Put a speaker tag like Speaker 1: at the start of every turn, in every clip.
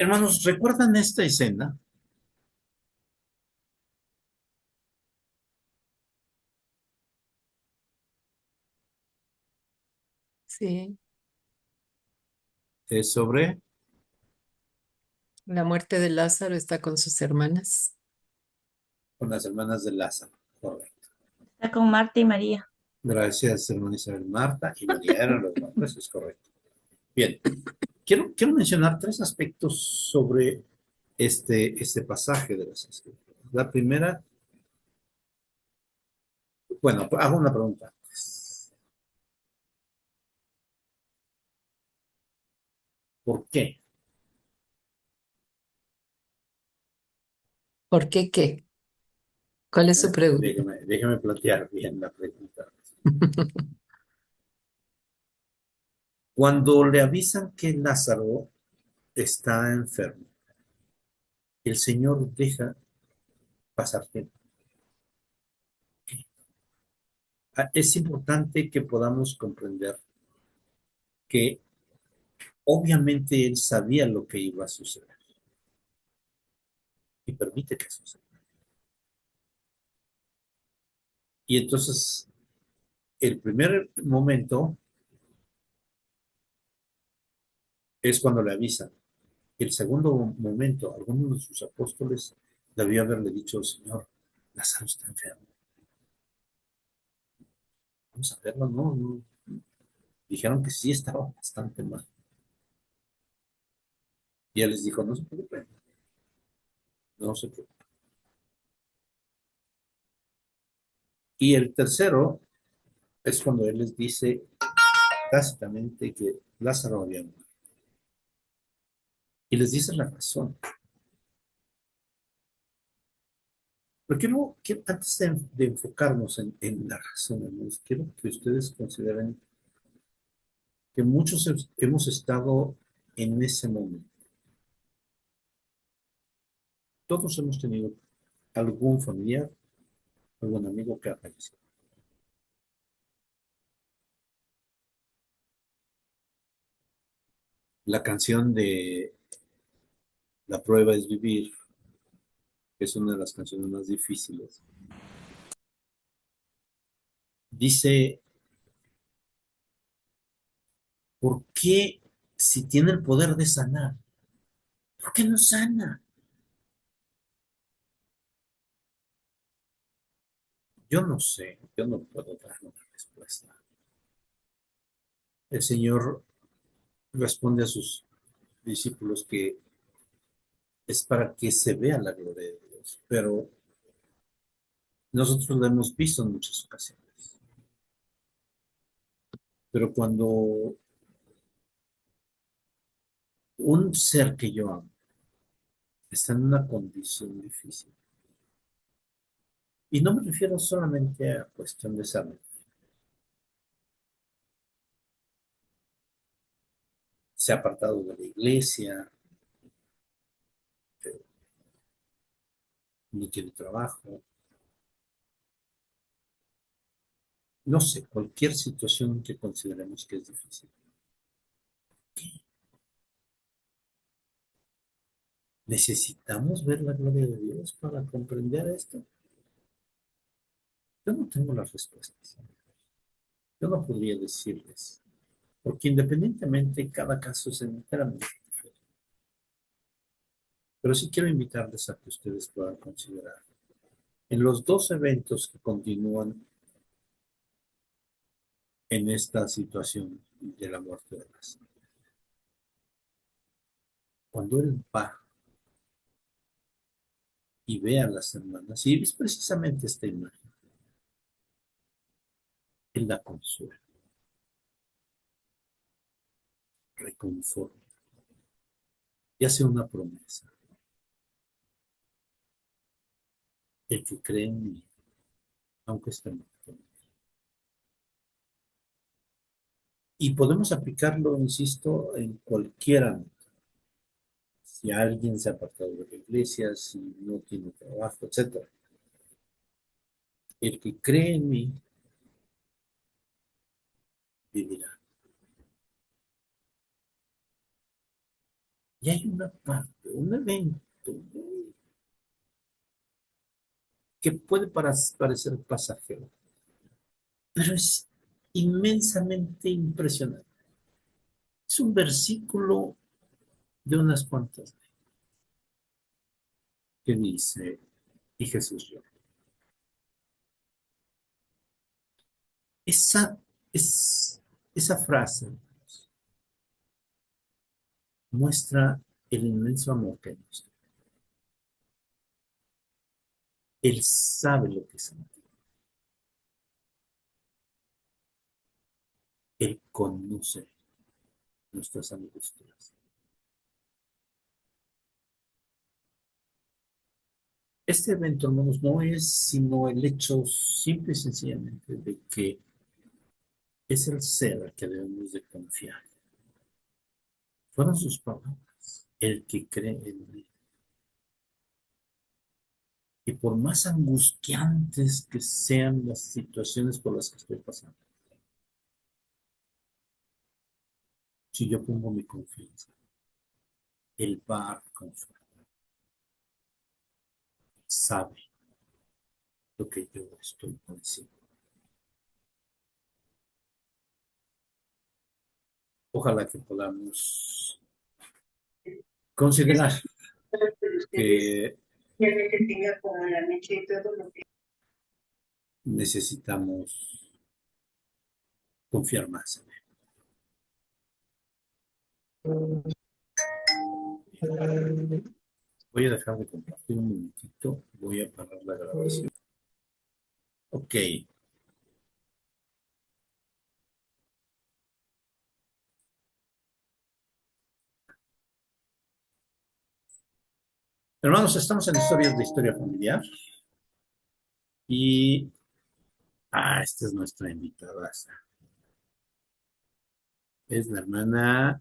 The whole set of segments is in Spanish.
Speaker 1: Hermanos, ¿recuerdan esta escena?
Speaker 2: Sí,
Speaker 1: Es sobre
Speaker 2: la muerte de Lázaro está con sus hermanas.
Speaker 1: con las hermanas de Lázaro. Correcto.
Speaker 3: Está con Marta y María.
Speaker 1: Gracias, hermana Isabel. Marta y María eran los nombres, es correcto. Bien, quiero mencionar tres aspectos sobre este pasaje de las Escrituras. La primera, bueno, hago una pregunta. ¿Por qué?
Speaker 2: ¿Por qué qué? ¿Cuál es su pregunta?
Speaker 1: Déjeme plantear bien la pregunta. Cuando le avisan que Lázaro está enfermo, el Señor deja pasar tiempo. Es importante que podamos comprender que obviamente Él sabía lo que iba a suceder y permite que suceda. Y entonces, el primer momento es cuando le avisan. El segundo momento, algunos de sus apóstoles debió haberle dicho, Señor, Lázaro está enfermo. Vamos a verlo, no, no. Dijeron que sí estaba bastante mal. Y él les dijo, no se preocupen, no se preocupen. Y el tercero es cuando él les dice tácitamente que Lázaro había muerto. Y les dice la razón. Pero antes de enfocarnos en la razón, hermanos, quiero que ustedes consideren que muchos hemos estado en ese momento. Todos hemos tenido algún familiar, algún amigo que ha fallecido. La canción de La prueba es vivir, que es una de las canciones más difíciles, dice, ¿por qué si tiene el poder de sanar? ¿Por qué no sana? Yo no sé, yo no puedo dar una respuesta. El Señor responde a sus discípulos que es para que se vea la gloria de Dios, pero nosotros lo hemos visto en muchas ocasiones. Pero cuando un ser que yo amo está en una condición difícil, y no me refiero solamente a cuestión de salud, se ha apartado de la iglesia, no tiene trabajo, no sé, cualquier situación que consideremos que es difícil. ¿Necesitamos ver la gloria de Dios para comprender esto? Yo no tengo las respuestas. Yo no podría decirles, porque independientemente cada caso es enteramente diferente. Pero sí quiero invitarles a que ustedes puedan considerar. En los dos eventos que continúan en esta situación de la muerte de Lázaro, cuando él va y ve a las hermanas, y es precisamente esta imagen, él la consuela, reconforta y hace una promesa. El que cree en mí, aunque esté muerto. Y podemos aplicarlo, insisto, en cualquier ámbito. Si alguien se ha apartado de la iglesia, si no tiene trabajo, etcétera. El que cree en mí vivirá. Y hay una parte un evento que puede parecer pasajero, pero es inmensamente impresionante. Es un versículo de unas cuantas que dice, y Jesús lloró. Esa, esa frase muestra el inmenso amor que nos tiene. Él sabe lo que sentimos. Él conoce nuestras angustias. Este evento, hermanos, no es sino el hecho simple y sencillamente de que es el ser al que debemos de confiar. Fueron sus palabras, el que cree en mí. Y por más angustiantes que sean las situaciones por las que estoy pasando, si yo pongo mi confianza, Él va a confiar, sabe lo que yo estoy padeciendo. Ojalá que podamos considerar que necesitamos confiar más en Él. Voy a dejar de compartir un momentito, voy a parar la grabación. Ok. Hermanos, estamos en historias de historia familiar y esta es nuestra invitada. Es la hermana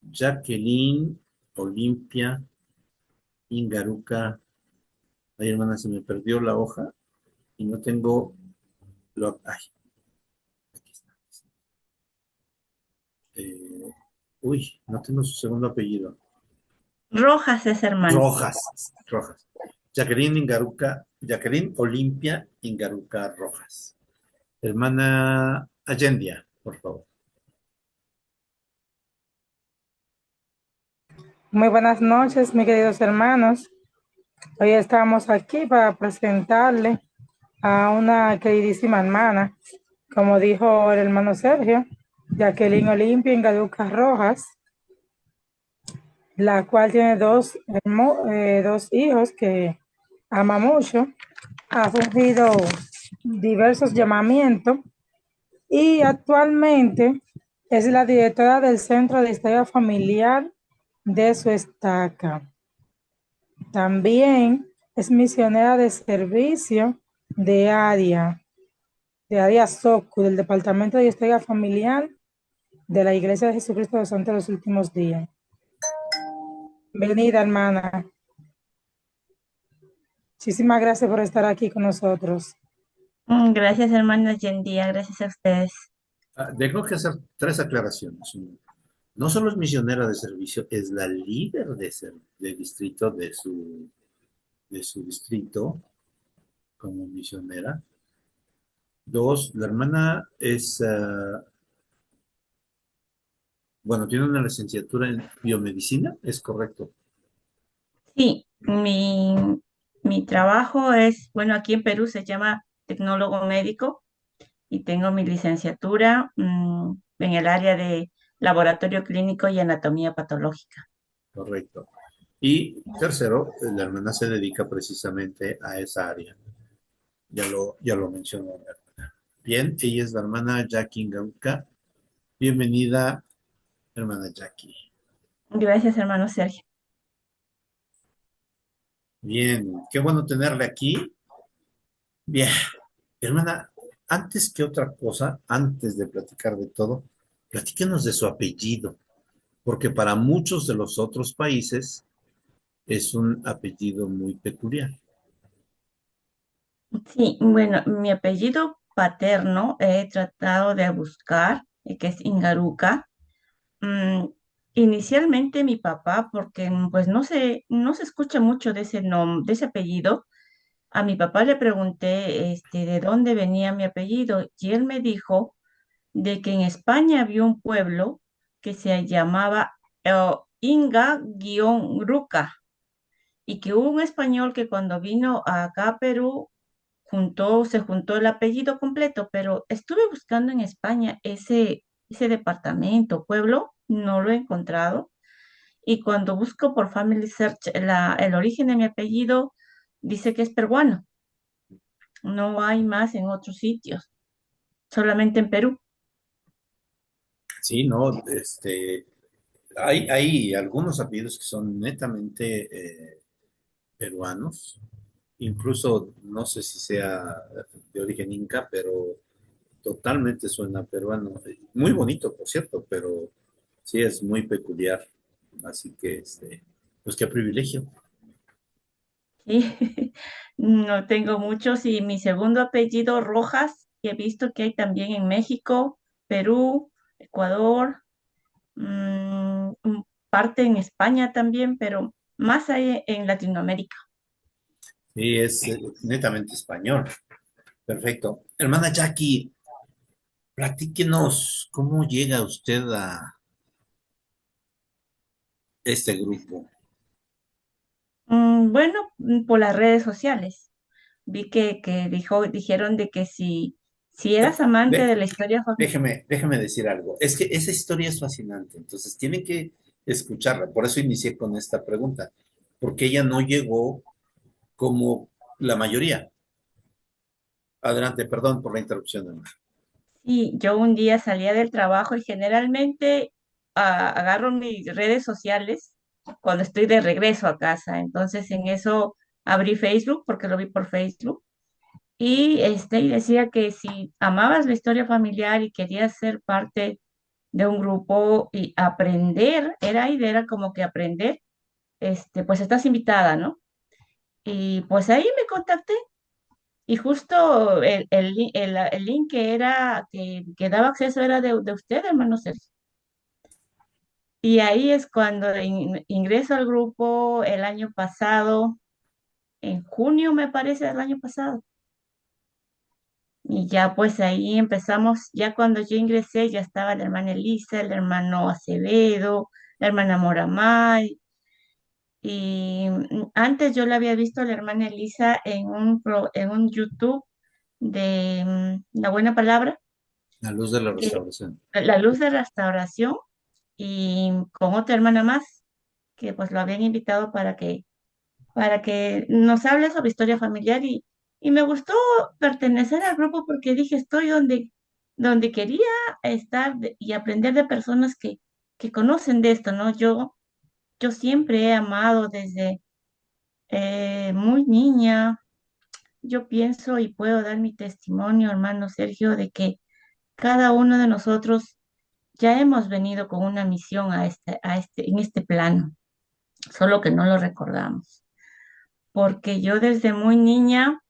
Speaker 1: Jacqueline Olimpia Ingaruca. Ay, hermana, se me perdió la hoja y no tengo ay, aquí está. Eh, no tengo su segundo apellido.
Speaker 3: Rojas es hermano.
Speaker 1: Rojas. Jacqueline Ingaruca, Jacqueline Olimpia Ingaruca Rojas. Hermana Allendia, por favor.
Speaker 4: Muy buenas noches, mis queridos hermanos. Hoy estamos aquí para presentarle a una queridísima hermana, como dijo el hermano Sergio, Jacqueline Olimpia Ingaduca Rojas, la cual tiene dos hijos que ama mucho, ha sufrido diversos llamamientos y actualmente es la directora del Centro de Historia Familiar de su estaca. También es misionera de servicio de área SOCU, del Departamento de Historia Familiar de la Iglesia de Jesucristo de los Santos de los Últimos Días. Bienvenida, hermana. Muchísimas gracias por estar aquí con nosotros.
Speaker 3: Gracias, hermana Yendía, gracias a ustedes.
Speaker 1: Tengo que hacer 3 aclaraciones. No solo es misionera de servicio, es la líder de distrito de su distrito como misionera. 2, la hermana es, tiene una licenciatura en biomedicina, ¿es correcto?
Speaker 3: Sí, mi trabajo es, aquí en Perú se llama tecnólogo médico y tengo mi licenciatura en el área de laboratorio clínico y anatomía patológica.
Speaker 1: Correcto. Y tercero, la hermana se dedica precisamente a esa área. Ya lo mencionó la hermana. Bien, ella es la hermana Jackie Ngauka. Bienvenida, hermana Jackie.
Speaker 3: Gracias, hermano Sergio.
Speaker 1: Bien, qué bueno tenerle aquí. Bien, hermana, antes que otra cosa, antes de platicar de todo, platíquenos de su apellido, porque para muchos de los otros países es un apellido muy peculiar.
Speaker 3: Sí, mi apellido paterno he tratado de buscar, que es Ingaruca, Mm, inicialmente mi papá, porque pues no se escucha mucho de ese de ese apellido. A mi papá le pregunté de dónde venía mi apellido y él me dijo de que en España había un pueblo que se llamaba Inga-Ruca y que hubo un español que cuando vino acá a Perú se juntó el apellido completo, pero estuve buscando en España ese departamento, pueblo, no lo he encontrado. Y cuando busco por Family Search el origen de mi apellido, dice que es peruano. No hay más en otros sitios, solamente en Perú.
Speaker 1: Sí, no, hay algunos apellidos que son netamente peruanos, incluso no sé si sea de origen inca, pero totalmente suena peruano. Muy bonito, por cierto, pero sí es muy peculiar. Así que, pues qué privilegio.
Speaker 3: Sí, no tengo muchos y mi segundo apellido Rojas, que he visto que hay también en México, Perú, Ecuador, parte en España también, pero más hay en Latinoamérica.
Speaker 1: Sí, es netamente español. Perfecto. Hermana Jackie, platíquenos cómo llega usted a este grupo.
Speaker 3: Bueno, por las redes sociales. Vi que dijeron de que si eras amante
Speaker 1: Ve,
Speaker 3: de la historia familiar.
Speaker 1: déjeme decir algo. Es que esa historia es fascinante, entonces tiene que escucharla. Por eso inicié con esta pregunta, porque ella no llegó como la mayoría. Adelante, perdón por la interrupción, hermano.
Speaker 3: Y yo un día salía del trabajo y generalmente agarro mis redes sociales cuando estoy de regreso a casa. Entonces en eso abrí Facebook porque lo vi por Facebook y decía que si amabas la historia familiar y querías ser parte de un grupo y aprender, era como que aprender, pues estás invitada, ¿no? Y pues ahí me contacté y justo el link que daba acceso era de usted, hermano Sergio. Y ahí es cuando ingreso al grupo el año pasado, en junio me parece del año pasado. Y ya pues ahí empezamos, ya cuando yo ingresé ya estaba la hermana Elisa, el hermano Acevedo, la hermana Moramay. Y antes yo la había visto a la hermana Elisa en un YouTube de La Buena Palabra,
Speaker 1: La luz de la
Speaker 3: que
Speaker 1: restauración.
Speaker 3: la luz de restauración y con otra hermana más, que pues lo habían invitado para que nos hable sobre historia familiar y me gustó pertenecer al grupo porque dije, estoy donde quería estar y aprender de personas que conocen de esto, ¿no? Yo siempre he amado desde muy niña. Yo pienso y puedo dar mi testimonio, hermano Sergio, de que cada uno de nosotros ya hemos venido con una misión en este plano, solo que no lo recordamos. Porque yo desde muy niña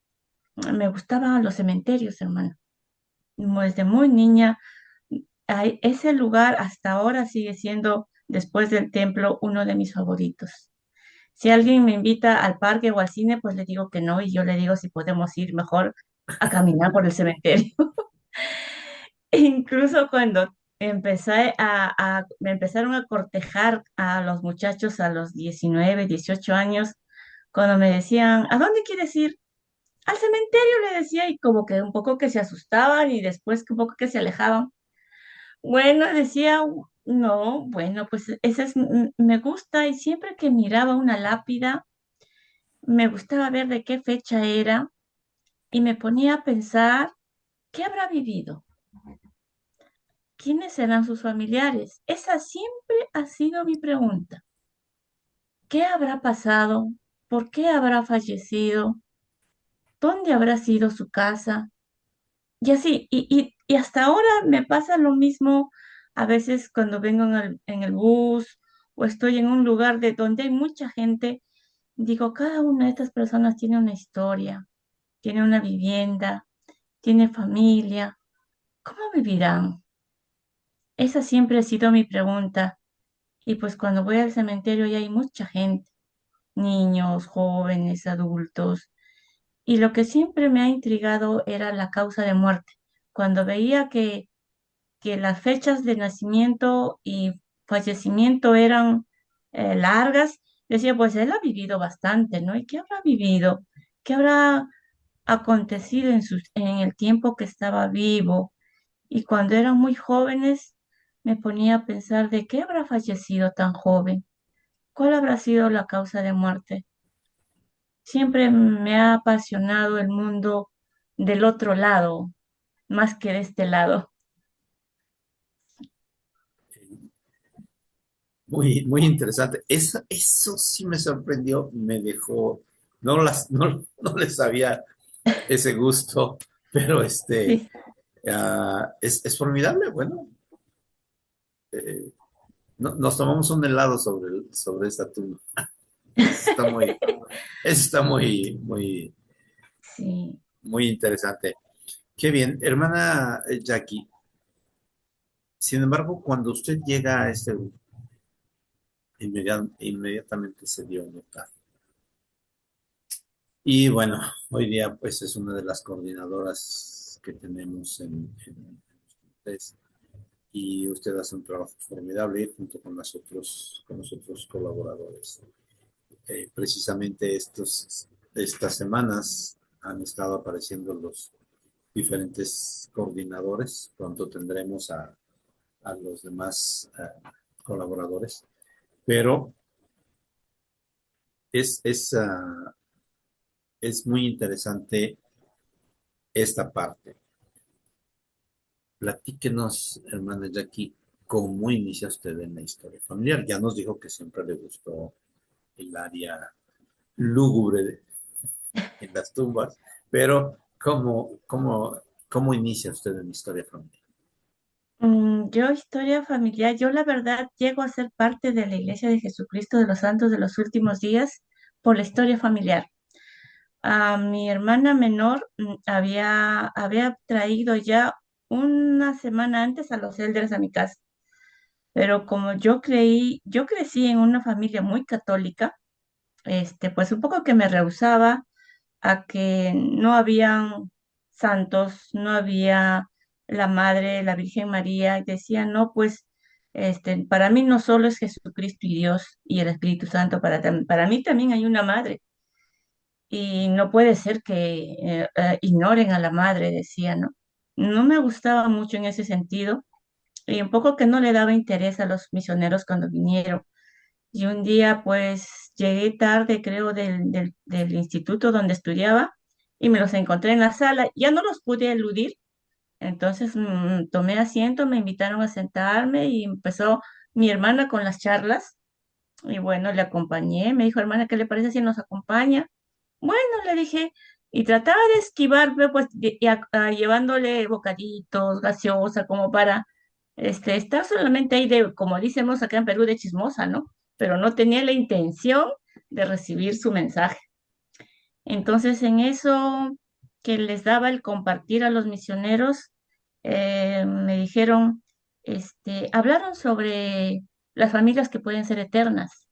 Speaker 3: me gustaban los cementerios, hermano. Desde muy niña, ese lugar hasta ahora sigue siendo, después del templo, uno de mis favoritos. Si alguien me invita al parque o al cine, pues le digo que no y yo le digo si podemos ir mejor a caminar por el cementerio. Incluso cuando me empezaron a cortejar a los muchachos a los 19, 18 años, cuando me decían, ¿a dónde quieres ir? Al cementerio, le decía, y como que un poco que se asustaban y después que un poco que se alejaban. Bueno, decía, no, bueno, pues me gusta y siempre que miraba una lápida, me gustaba ver de qué fecha era y me ponía a pensar, ¿qué habrá vivido? ¿Quiénes serán sus familiares? Esa siempre ha sido mi pregunta. ¿Qué habrá pasado? ¿Por qué habrá fallecido? ¿Dónde habrá sido su casa? Y así, y hasta ahora me pasa lo mismo a veces cuando vengo en el bus o estoy en un lugar de donde hay mucha gente, digo, cada una de estas personas tiene una historia, tiene una vivienda, tiene familia. ¿Cómo vivirán? Esa siempre ha sido mi pregunta. Y pues cuando voy al cementerio ya hay mucha gente, niños, jóvenes, adultos. Y lo que siempre me ha intrigado era la causa de muerte. Cuando veía que las fechas de nacimiento y fallecimiento eran largas, decía, pues él ha vivido bastante, ¿no? ¿Y qué habrá vivido? ¿Qué habrá acontecido en el tiempo que estaba vivo? Y cuando eran muy jóvenes, me ponía a pensar de qué habrá fallecido tan joven, cuál habrá sido la causa de muerte. Siempre me ha apasionado el mundo del otro lado, más que de este lado.
Speaker 1: Muy, muy interesante. Eso sí me sorprendió, me dejó, no les sabía ese gusto, pero
Speaker 3: Sí,
Speaker 1: es formidable. Bueno, eh, nos tomamos un helado sobre esta tumba. Eso está muy, eso está muy, muy,
Speaker 3: sí.
Speaker 1: muy interesante. Qué bien, hermana Jackie. Sin embargo, cuando usted llega a este grupo, inmediatamente se dio a notar. Y bueno, hoy día pues es una de las coordinadoras que tenemos en ustedes. Y usted hace un trabajo formidable junto con los otros colaboradores. Precisamente estas semanas han estado apareciendo los diferentes coordinadores. Pronto tendremos a los demás colaboradores. Pero es, es, uh, es muy interesante esta parte. Platíquenos, hermana Jackie, cómo inicia usted en la historia familiar. Ya nos dijo que siempre le gustó el área lúgubre en las tumbas, pero ¿cómo inicia usted en la historia familiar?
Speaker 3: Yo, historia familiar, yo la verdad llego a ser parte de la Iglesia de Jesucristo de los Santos de los Últimos Días por la historia familiar. A mi hermana menor había traído ya una semana antes a los elders a mi casa, pero como yo crecí en una familia muy católica, pues un poco que me rehusaba a que no habían santos, no había la Madre, la Virgen María, y decía, no, pues, para mí no solo es Jesucristo y Dios y el Espíritu Santo, para mí también hay una madre, y no puede ser que ignoren a la madre, decía, ¿no? No me gustaba mucho en ese sentido, y un poco que no le daba interés a los misioneros cuando vinieron. Y un día, pues, llegué tarde, creo, del instituto donde estudiaba y me los encontré en la sala. Ya no los pude eludir, entonces tomé asiento, me invitaron a sentarme y empezó mi hermana con las charlas. Y bueno, le acompañé, me dijo, hermana, ¿qué le parece si nos acompaña? Bueno, le dije, y trataba de esquivarme, pues, llevándole bocaditos, gaseosa, como para estar solamente ahí de, como decimos acá en Perú, de chismosa, ¿no? Pero no tenía la intención de recibir su mensaje. Entonces, en eso que les daba el compartir a los misioneros, me dijeron, hablaron sobre las familias que pueden ser eternas.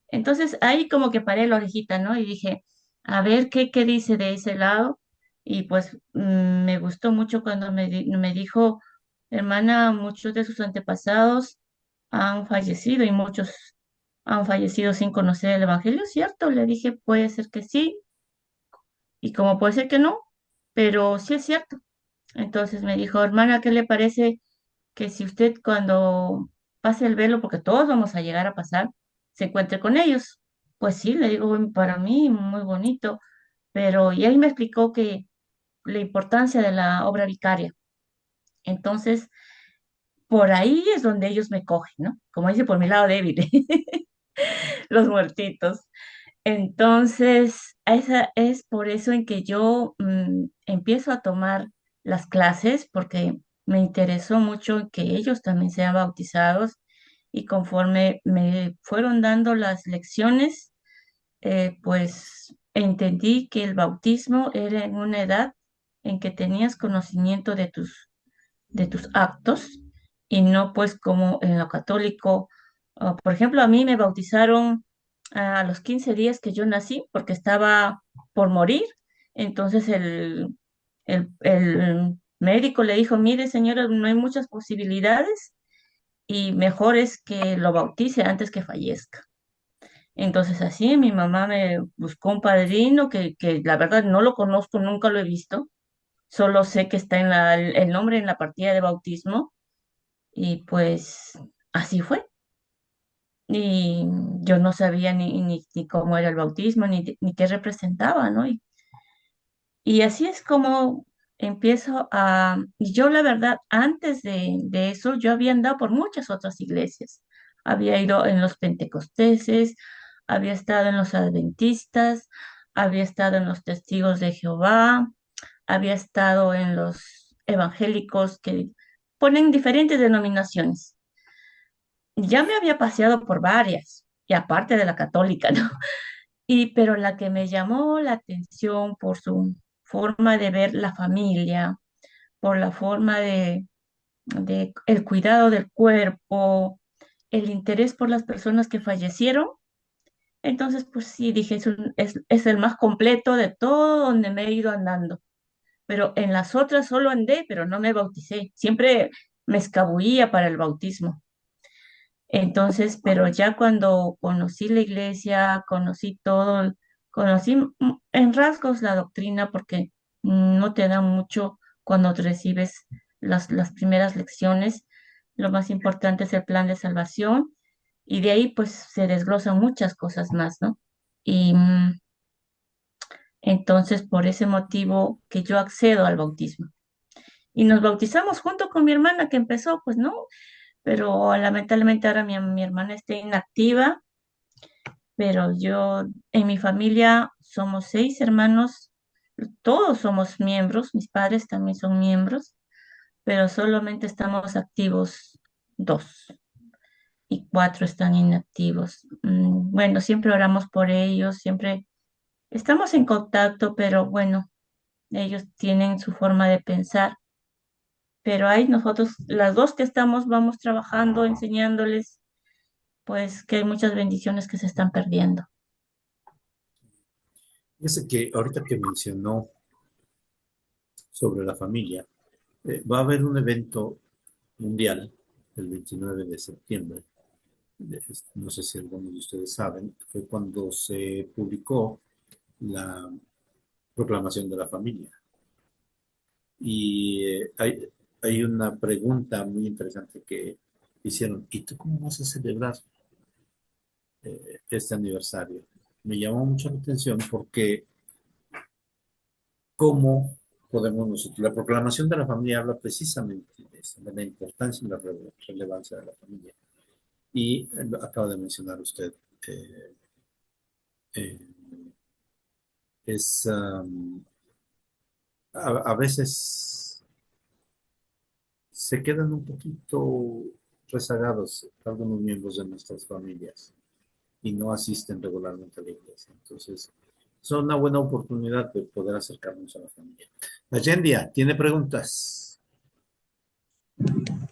Speaker 3: Entonces ahí como que paré la orejita, ¿no? Y dije, a ver qué dice de ese lado. Y pues me gustó mucho cuando me dijo, hermana, muchos de sus antepasados han fallecido y muchos han fallecido sin conocer el Evangelio, ¿cierto? Le dije, puede ser que sí, y como puede ser que no, pero sí es cierto. Entonces me dijo, hermana, ¿qué le parece que si usted cuando pase el velo, porque todos vamos a llegar a pasar, se encuentre con ellos? Pues sí, le digo, "Bueno, para mí muy bonito, pero y él me explicó que la importancia de la obra vicaria. Entonces, por ahí es donde ellos me cogen, ¿no? Como dice, por mi lado débil, los muertitos. Entonces, esa es por eso en que yo empiezo a tomar las clases, porque me interesó mucho que ellos también sean bautizados y conforme me fueron dando las lecciones, pues entendí que el bautismo era en una edad en que tenías conocimiento de tus actos y no pues como en lo católico. Por ejemplo, a mí me bautizaron a los 15 días que yo nací porque estaba por morir. Entonces el médico le dijo, mire señora, no hay muchas posibilidades y mejor es que lo bautice antes que fallezca. Entonces así mi mamá me buscó un padrino que la verdad no lo conozco, nunca lo he visto, solo sé que está en el nombre en la partida de bautismo y pues así fue. Y yo no sabía ni cómo era el bautismo, ni qué representaba, ¿no? Y así es como empiezo y yo la verdad, antes de eso, yo había andado por muchas otras iglesias. Había ido en los pentecosteses, había estado en los adventistas, había estado en los testigos de Jehová, había estado en los evangélicos que ponen diferentes denominaciones. Ya me había paseado por varias, y aparte de la católica, ¿no? Pero la que me llamó la atención por su forma de ver la familia, por la forma de el cuidado del cuerpo, el interés por las personas que fallecieron. Entonces, pues sí, dije, es el más completo de todo donde me he ido andando. Pero en las otras solo andé, pero no me bauticé. Siempre me escabullía para el bautismo. Entonces, pero ya cuando conocí la iglesia, conocí todo, conocí en rasgos la doctrina, porque no te da mucho cuando te recibes las primeras lecciones. Lo más importante es el plan de salvación y de ahí pues se desglosan muchas cosas más, ¿no? Y entonces por ese motivo que yo accedo al bautismo. Y nos bautizamos junto con mi hermana que empezó, pues no, pero lamentablemente ahora mi hermana está inactiva, pero yo en mi familia somos 6 hermanos, todos somos miembros, mis padres también son miembros, pero solamente estamos activos dos y 4 están inactivos. Bueno, siempre oramos por ellos, siempre estamos en contacto, pero bueno, ellos tienen su forma de pensar, pero ahí nosotros, las dos que estamos, vamos trabajando, enseñándoles, pues que hay muchas bendiciones que se están perdiendo.
Speaker 1: Fíjese que ahorita que mencionó sobre la familia, va a haber un evento mundial el 29 de septiembre. No sé si algunos de ustedes saben, fue cuando se publicó la proclamación de la familia. Y hay una pregunta muy interesante que hicieron, ¿y tú cómo vas a celebrar este aniversario? Me llamó mucho la atención porque cómo podemos nosotros, la proclamación de la familia habla precisamente de eso, de la importancia y la relevancia de la familia. Y lo acaba de mencionar usted, eh, eh, es a veces se quedan un poquito rezagados algunos miembros de nuestras familias y no asisten regularmente a la iglesia. Entonces, es una buena oportunidad de poder acercarnos a la familia. Ayendia, ¿tiene preguntas?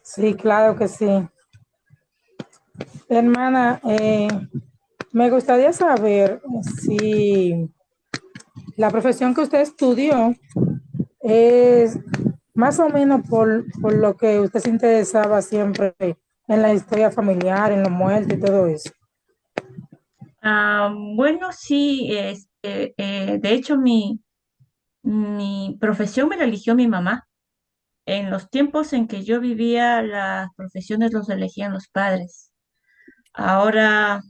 Speaker 4: Sí, claro que sí. Hermana, me gustaría saber si la profesión que usted estudió es más o menos por lo que usted se interesaba siempre en la historia familiar, en los muertos y todo eso.
Speaker 3: Bueno, sí, de hecho mi profesión me la eligió mi mamá. En los tiempos en que yo vivía, las profesiones los elegían los padres. Ahora,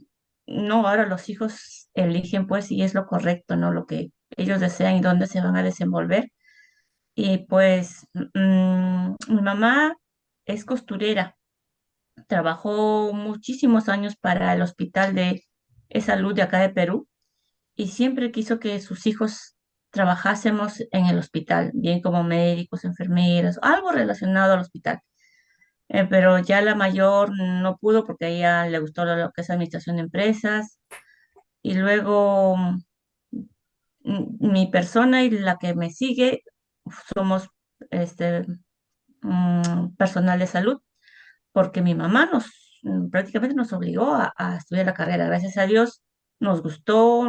Speaker 3: no, ahora los hijos eligen pues y es lo correcto, ¿no? Lo que ellos desean y dónde se van a desenvolver. Y pues mi mamá es costurera, trabajó muchísimos años para el Hospital de Salud de acá de Perú y siempre quiso que sus hijos trabajásemos en el hospital, bien como médicos, enfermeras, algo relacionado al hospital. Pero ya la mayor no pudo porque a ella le gustó lo que es administración de empresas. Y luego mi persona y la que me sigue somos este, personal de salud. porque mi mamá prácticamente nos obligó a estudiar la carrera. Gracias a Dios nos gustó,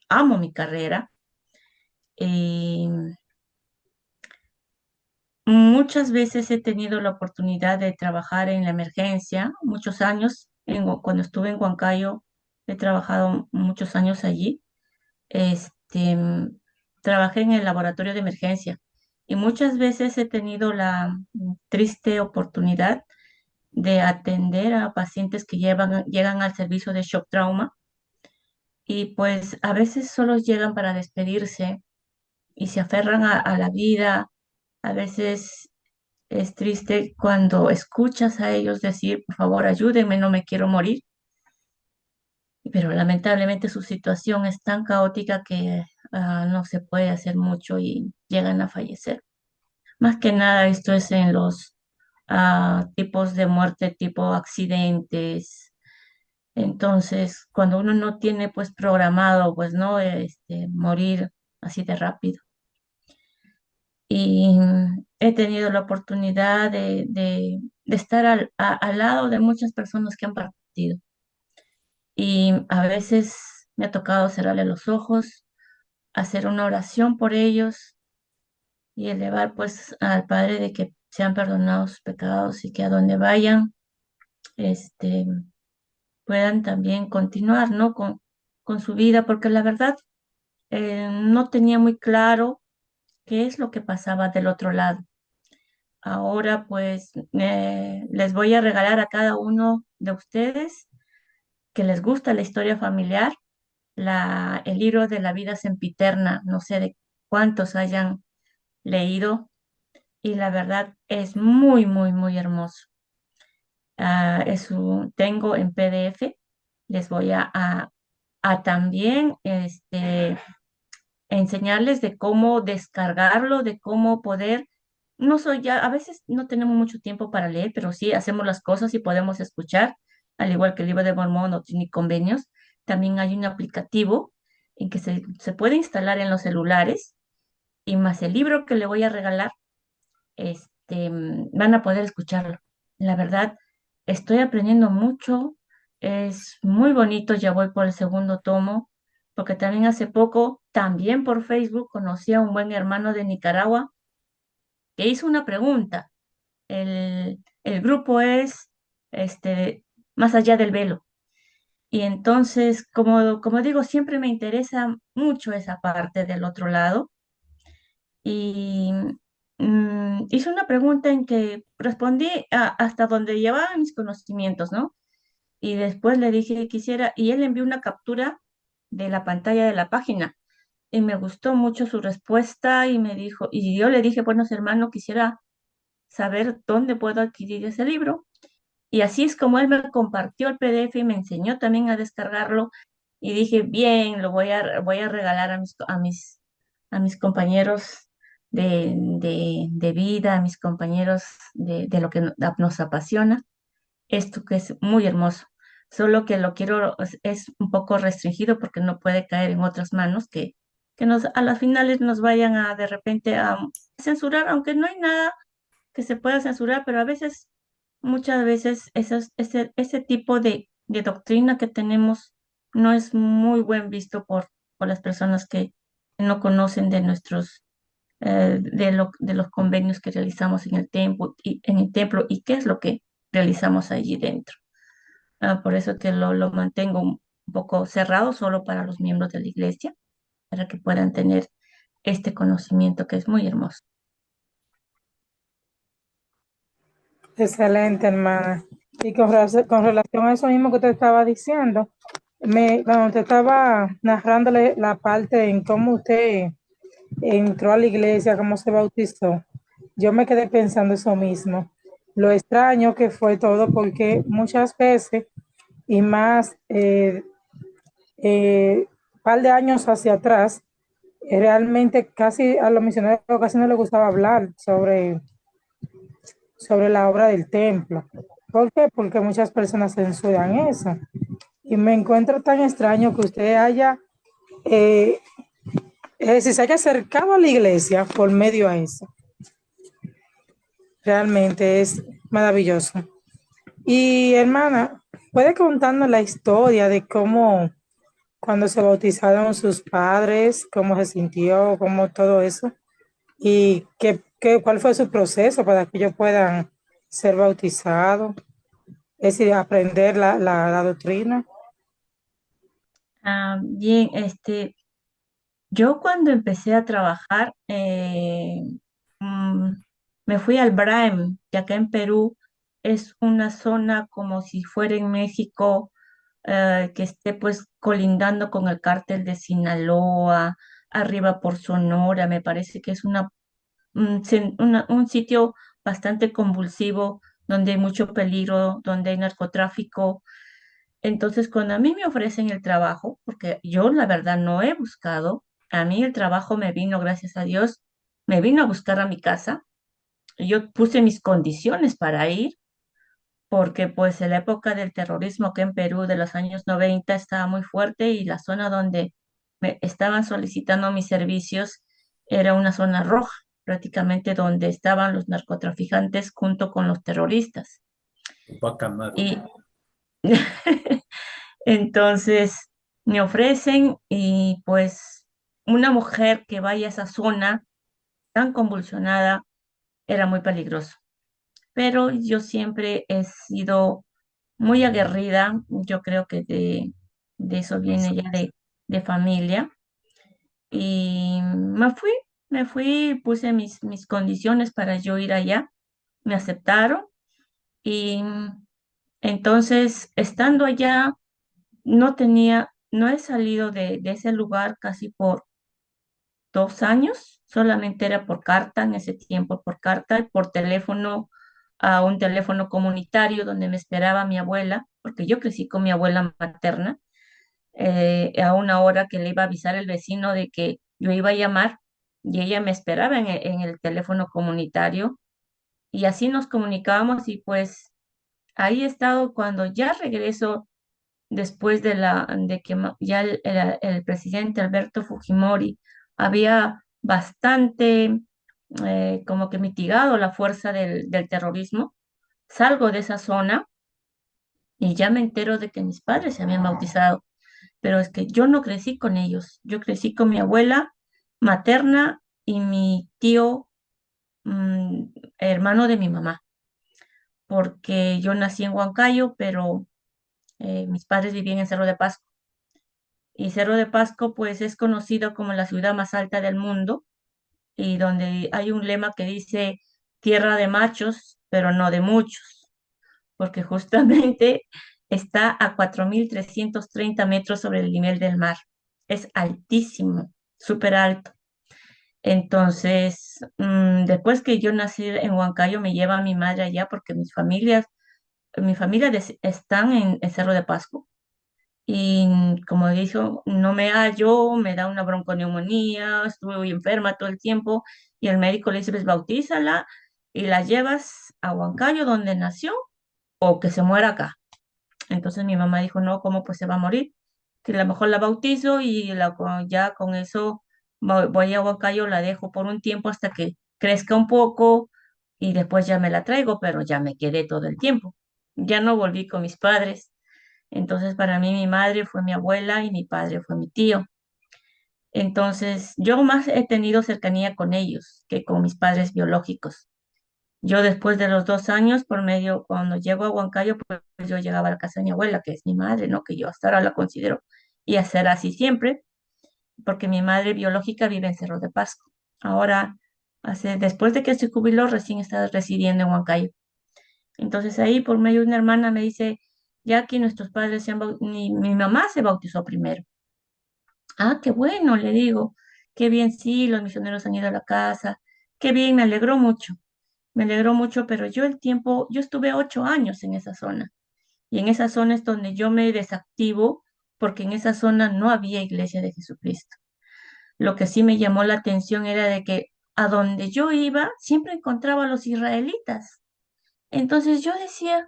Speaker 3: amo mi carrera. Y muchas veces he tenido la oportunidad de trabajar en la emergencia, muchos años, cuando estuve en Huancayo, he trabajado muchos años allí. Este, trabajé en el laboratorio de emergencia y muchas veces he tenido la triste oportunidad de atender a pacientes que llegan al servicio de shock trauma y pues a veces solo llegan para despedirse y se aferran a la vida. A veces es triste cuando escuchas a ellos decir, por favor, ayúdenme, no me quiero morir, pero lamentablemente su situación es tan caótica que no se puede hacer mucho y llegan a fallecer. Más que nada esto es en los tipos de muerte tipo accidentes. Entonces, cuando uno no tiene pues programado, pues no, morir así de rápido. Y he tenido la oportunidad de estar al lado de muchas personas que han partido. Y a veces me ha tocado cerrarle los ojos, hacer una oración por ellos y elevar pues al Padre de que sean perdonados sus pecados y que a donde vayan, este, puedan también continuar, ¿no? Con su vida, porque la verdad no tenía muy claro qué es lo que pasaba del otro lado. Ahora pues les voy a regalar a cada uno de ustedes que les gusta la historia familiar, el libro de la vida sempiterna, no sé de cuántos hayan leído, y la verdad es muy, muy, muy hermoso. Tengo en PDF, les voy a también enseñarles de cómo descargarlo, de cómo poder. No soy ya, a veces no tenemos mucho tiempo para leer, pero sí hacemos las cosas y podemos escuchar, al igual que el libro de Mormón o Trini Convenios. También hay un aplicativo en que se puede instalar en los celulares y más el libro que le voy a regalar, van a poder escucharlo. La verdad, estoy aprendiendo mucho, es muy bonito, ya voy por el segundo tomo, porque también hace poco, también por Facebook, conocí a un buen hermano de Nicaragua que hizo una pregunta. El grupo es Más allá del velo. Y entonces, como digo, siempre me interesa mucho esa parte del otro lado. Y hice una pregunta en que respondí hasta donde llevaba mis conocimientos, ¿no? Y después le dije que quisiera, y él envió una captura de la pantalla de la página. Y me gustó mucho su respuesta y me dijo, y yo le dije, bueno, hermano, quisiera saber dónde puedo adquirir ese libro. Y así es como él me compartió el PDF y me enseñó también a descargarlo. Y dije, bien, voy a regalar a mis compañeros de vida, a mis compañeros de lo que nos apasiona. Esto que es muy hermoso. Solo que lo quiero, es un poco restringido porque no puede caer en otras manos que a las finales nos vayan a de repente a censurar, aunque no hay nada que se pueda censurar, pero a veces, muchas veces, ese tipo de doctrina que tenemos no es muy buen visto por las personas que no conocen de de los convenios que realizamos en el templo y qué es lo que realizamos allí dentro. Por eso que lo mantengo un poco cerrado solo para los miembros de la iglesia, para que puedan tener este conocimiento que es muy hermoso.
Speaker 4: Excelente, hermana. Y con relación a eso mismo que te estaba diciendo, cuando te estaba narrándole la parte en cómo usted entró a la iglesia, cómo se bautizó, yo me quedé pensando eso mismo. Lo extraño que fue todo, porque muchas veces, y más par de años hacia atrás, realmente casi a los misioneros casi no les gustaba hablar sobre la obra del templo. ¿Por qué? Porque muchas personas censuran eso. Y me encuentro tan extraño que usted haya, eh, es decir, se haya acercado a la iglesia por medio a eso. Realmente es maravilloso. Y hermana, ¿puede contarnos la historia de cómo cuando se bautizaron sus padres, cómo se sintió, cómo todo eso? ¿Y cuál fue su proceso para que ellos puedan ser bautizados? Es decir, aprender la doctrina.
Speaker 3: Bien, yo cuando empecé a trabajar, mm, me fui al Braem, que acá en Perú es una zona como si fuera en México, que esté pues colindando con el cártel de Sinaloa, arriba por Sonora, me parece que es un sitio bastante convulsivo, donde hay mucho peligro, donde hay narcotráfico. Entonces, cuando a mí me ofrecen el trabajo, porque yo la verdad no he buscado, a mí el trabajo me vino, gracias a Dios, me vino a buscar a mi casa. Yo puse mis condiciones para ir, porque pues en la época del terrorismo que en Perú de los años 90 estaba muy fuerte y la zona donde me estaban solicitando mis servicios era una zona roja, prácticamente donde estaban los narcotraficantes junto con los terroristas.
Speaker 1: Pacamaru.
Speaker 3: Y entonces me ofrecen y pues una mujer que vaya a esa zona tan convulsionada era muy peligroso. Pero yo siempre he sido muy aguerrida, yo creo que de eso viene ya de familia. Y me fui, puse mis condiciones para yo ir allá, me aceptaron y entonces estando allá no he salido de ese lugar casi por 2 años, solamente era por carta en ese tiempo, por carta y por teléfono, a un teléfono comunitario donde me esperaba mi abuela, porque yo crecí con mi abuela materna, a una hora que le iba a avisar el vecino de que yo iba a llamar y ella me esperaba en el teléfono comunitario y así nos comunicábamos y pues ahí he estado cuando ya regreso después de que ya el presidente Alberto Fujimori había bastante como que mitigado la fuerza del terrorismo, salgo de esa zona y ya me entero de que mis padres se habían bautizado, pero es que yo no crecí con ellos, yo crecí con mi abuela materna y mi tío, mm, hermano de mi mamá, porque yo nací en Huancayo, pero mis padres vivían en Cerro de Pasco. Y Cerro de Pasco, pues, es conocido como la ciudad más alta del mundo y donde hay un lema que dice tierra de machos, pero no de muchos, porque justamente está a 4.330 metros sobre el nivel del mar. Es altísimo, súper alto. Entonces, después que yo nací en Huancayo, me lleva mi madre allá porque mi familia están en Cerro de Pasco. Y como dijo, no me hallo, me da una bronconeumonía, estuve muy enferma todo el tiempo y el médico le dice, pues bautízala y la llevas a Huancayo donde nació o que se muera acá. Entonces mi mamá dijo, no, ¿cómo pues se va a morir? Que a lo mejor la bautizo y ya con eso voy a Huancayo, la dejo por un tiempo hasta que crezca un poco y después ya me la traigo, pero ya me quedé todo el tiempo. Ya no volví con mis padres. Entonces, para mí mi madre fue mi abuela y mi padre fue mi tío. Entonces, yo más he tenido cercanía con ellos que con mis padres biológicos. Yo después de los 2 años, cuando llego a Huancayo, pues yo llegaba a la casa de mi abuela, que es mi madre, ¿no? Que yo hasta ahora la considero y a ser así siempre, porque mi madre biológica vive en Cerro de Pasco. Ahora, después de que se jubiló, recién está residiendo en Huancayo. Entonces ahí por medio de una hermana me dice, ya que nuestros padres mi mamá se bautizó primero. Ah, qué bueno, le digo, qué bien, sí, los misioneros han ido a la casa, qué bien, me alegró mucho, pero yo estuve 8 años en esa zona y en esa zona es donde yo me desactivo porque en esa zona no había iglesia de Jesucristo. Lo que sí me llamó la atención era de que a donde yo iba siempre encontraba a los israelitas. Entonces yo decía,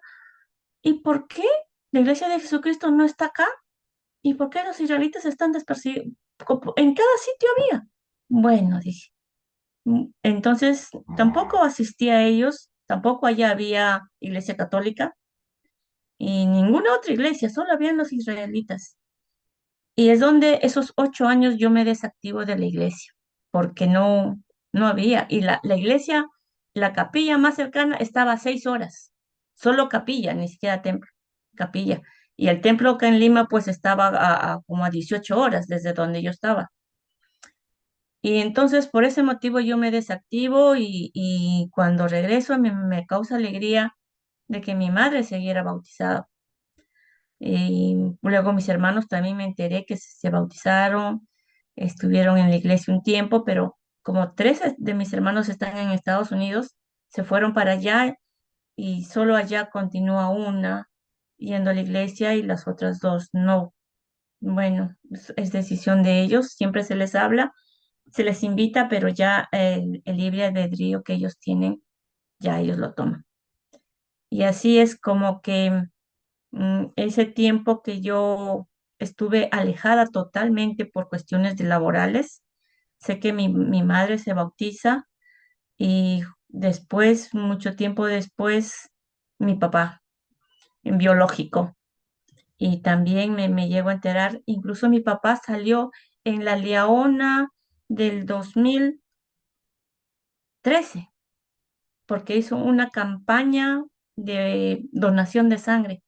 Speaker 3: ¿y por qué la iglesia de Jesucristo no está acá? ¿Y por qué los israelitas están despercibidos? En cada sitio había. Bueno, dije. Entonces tampoco asistí a ellos, tampoco allá había iglesia católica. y ninguna otra iglesia, solo habían los israelitas. Y es donde esos 8 años yo me desactivo de la iglesia, porque no había. Y la iglesia, la capilla más cercana estaba a 6 horas, solo capilla, ni siquiera templo, capilla. Y el templo acá en Lima pues estaba como a 18 horas desde donde yo estaba. Y entonces por ese motivo yo me desactivo y cuando regreso me causa alegría de que mi madre se hubiera bautizado. Y luego mis hermanos también me enteré que se bautizaron, estuvieron en la iglesia un tiempo, pero como tres de mis hermanos están en Estados Unidos, se fueron para allá y solo allá continúa una yendo a la iglesia y las otras dos no. Bueno, es decisión de ellos, siempre se les habla, se les invita, pero ya el libre albedrío que ellos tienen, ya ellos lo toman. Y así es como que ese tiempo que yo estuve alejada totalmente por cuestiones de laborales, sé que mi madre se bautiza y después, mucho tiempo después, mi papá, en biológico. Y también me llego a enterar, incluso mi papá salió en la Leona del 2013 porque hizo una campaña de donación de sangre.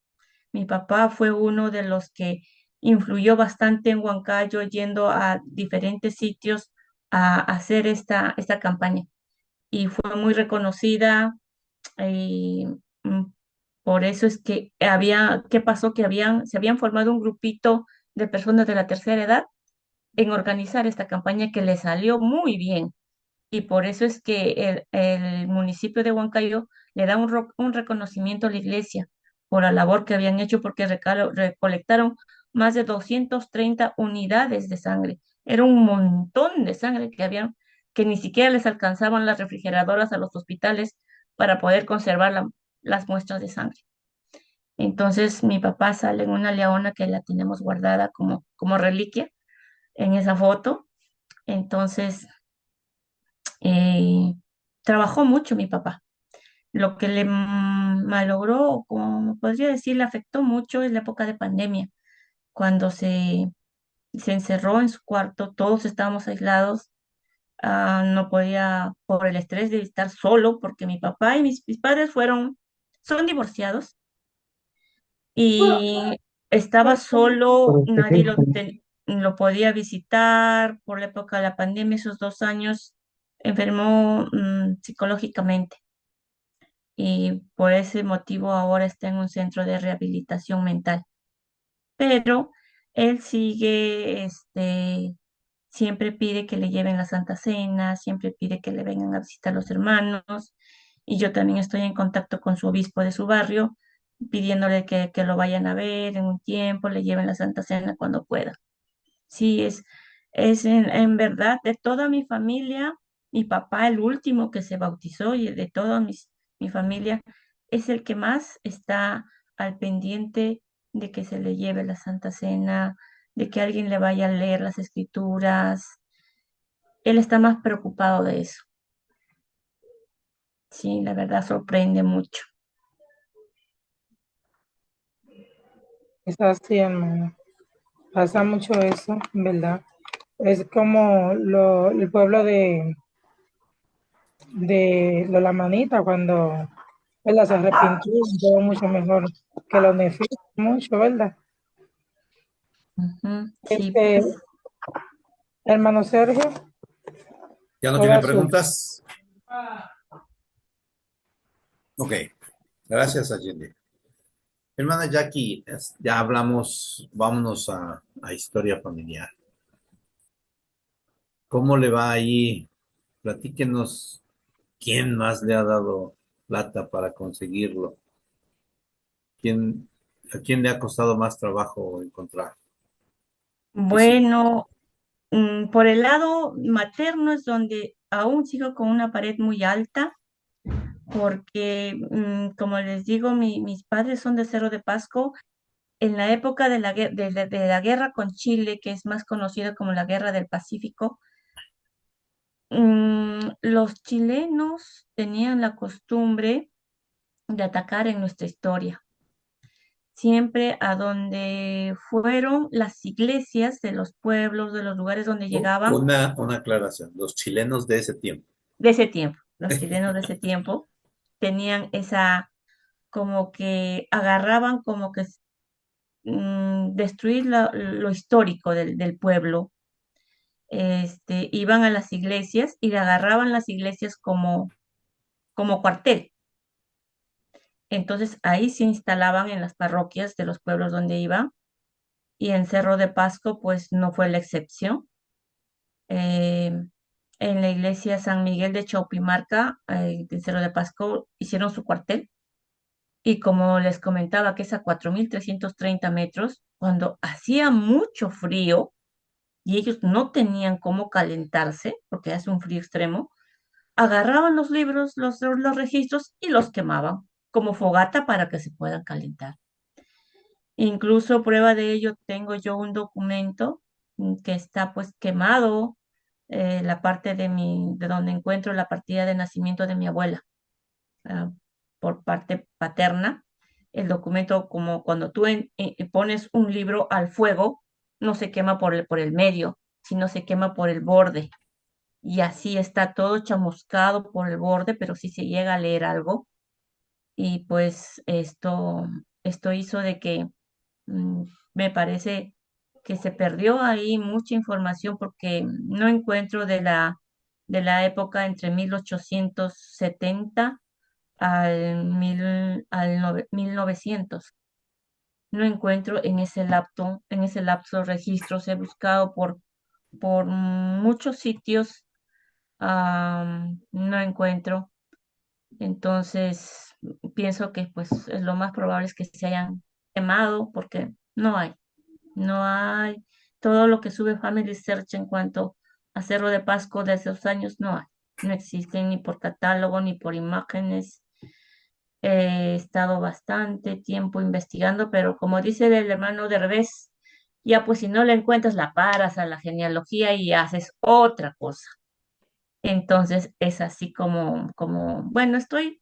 Speaker 3: Mi papá fue uno de los que influyó bastante en Huancayo, yendo a diferentes sitios a hacer esta campaña. Y fue muy reconocida. Y mm, por eso es que ¿qué pasó? Que se habían formado un grupito de personas de la tercera edad en organizar esta campaña que le salió muy bien. Y por eso es que el municipio de Huancayo le da un reconocimiento a la iglesia por la labor que habían hecho porque recolectaron más de 230 unidades de sangre. Era un montón de sangre que ni siquiera les alcanzaban las refrigeradoras a los hospitales para poder conservar las muestras de sangre. Entonces mi papá sale en una leona que la tenemos guardada como reliquia en esa foto. Entonces, eh, trabajó mucho mi papá. Lo que le malogró, o como podría decir, le afectó mucho es la época de pandemia, cuando se encerró en su cuarto, todos estábamos aislados, no podía, por el estrés de estar solo, porque mi papá y mis padres son divorciados y estaba solo, nadie lo podía visitar por la época de la pandemia, esos 2 años enfermó psicológicamente y por ese motivo ahora está en un centro de rehabilitación mental. Pero él sigue, siempre pide que le lleven la Santa Cena, siempre pide que le vengan a visitar los hermanos y yo también estoy en contacto con su obispo de su barrio, pidiéndole que lo vayan a ver en un tiempo, le lleven la Santa Cena cuando pueda. Sí, es en verdad de toda mi familia, mi papá, el último que se bautizó y de toda mi familia, es el que más está al pendiente de que se le lleve la Santa Cena, de que alguien le vaya a leer las escrituras. Él está más preocupado de eso. Sí, la verdad sorprende mucho.
Speaker 4: Es así, hermano. Pasa mucho eso, ¿verdad? Es como el pueblo de la manita cuando ¿verdad? Se arrepintió, todo mucho mejor que lo nefisto, mucho, ¿verdad?
Speaker 3: Ujú, sí,
Speaker 4: Este, hermano Sergio,
Speaker 1: ¿Ya no tiene
Speaker 4: toda su...
Speaker 1: preguntas? Ok, gracias, Allende. Hermana Jackie, ya hablamos, vámonos a historia familiar. ¿Cómo le va ahí? Platíquenos quién más le ha dado plata para conseguirlo. ¿A quién le ha costado más trabajo encontrar? Y sí,
Speaker 3: bueno, por el lado materno es donde aún sigo con una pared muy alta porque, como les digo, mis padres son de Cerro de Pasco. En la época de la guerra con Chile, que es más conocida como la Guerra del Pacífico, los chilenos tenían la costumbre de atacar en nuestra historia. siempre a donde fueron las iglesias de los pueblos, de los lugares donde llegaban
Speaker 1: Una aclaración, los chilenos de ese tiempo.
Speaker 3: de ese tiempo. Los chilenos de ese tiempo tenían esa, como que agarraban como que destruir lo histórico del pueblo. Iban a las iglesias y le agarraban las iglesias como cuartel. Entonces ahí se instalaban en las parroquias de los pueblos donde iban, y en Cerro de Pasco pues no fue la excepción. Eh, en la iglesia San Miguel de Chaupimarca, de Cerro de Pasco, hicieron su cuartel, y como les comentaba que es a 4.330 metros, cuando hacía mucho frío y ellos no tenían cómo calentarse, porque hace un frío extremo, agarraban los libros, los registros y los quemaban como fogata para que se puedan calentar. Incluso prueba de ello tengo yo un documento que está pues quemado, la parte de donde encuentro la partida de nacimiento de mi abuela, ah, por parte paterna. El documento, como cuando tú pones un libro al fuego, no se quema por el medio, sino se quema por el borde. Y así está todo chamuscado por el borde, pero sí se llega a leer algo. Y pues esto hizo de que mm, me parece que se perdió ahí mucha información, porque no encuentro de la época entre 1870 al 1900. No encuentro en ese lapso registros. He buscado por muchos sitios, no encuentro. Entonces, pienso que pues es lo más probable es que se hayan quemado, porque no hay todo lo que sube Family Search en cuanto a Cerro de Pasco de esos años. No existen ni por catálogo ni por imágenes. He estado bastante tiempo investigando, pero como dice el hermano Derbez, ya pues si no la encuentras la paras a la genealogía y haces otra cosa. Entonces es así bueno, estoy,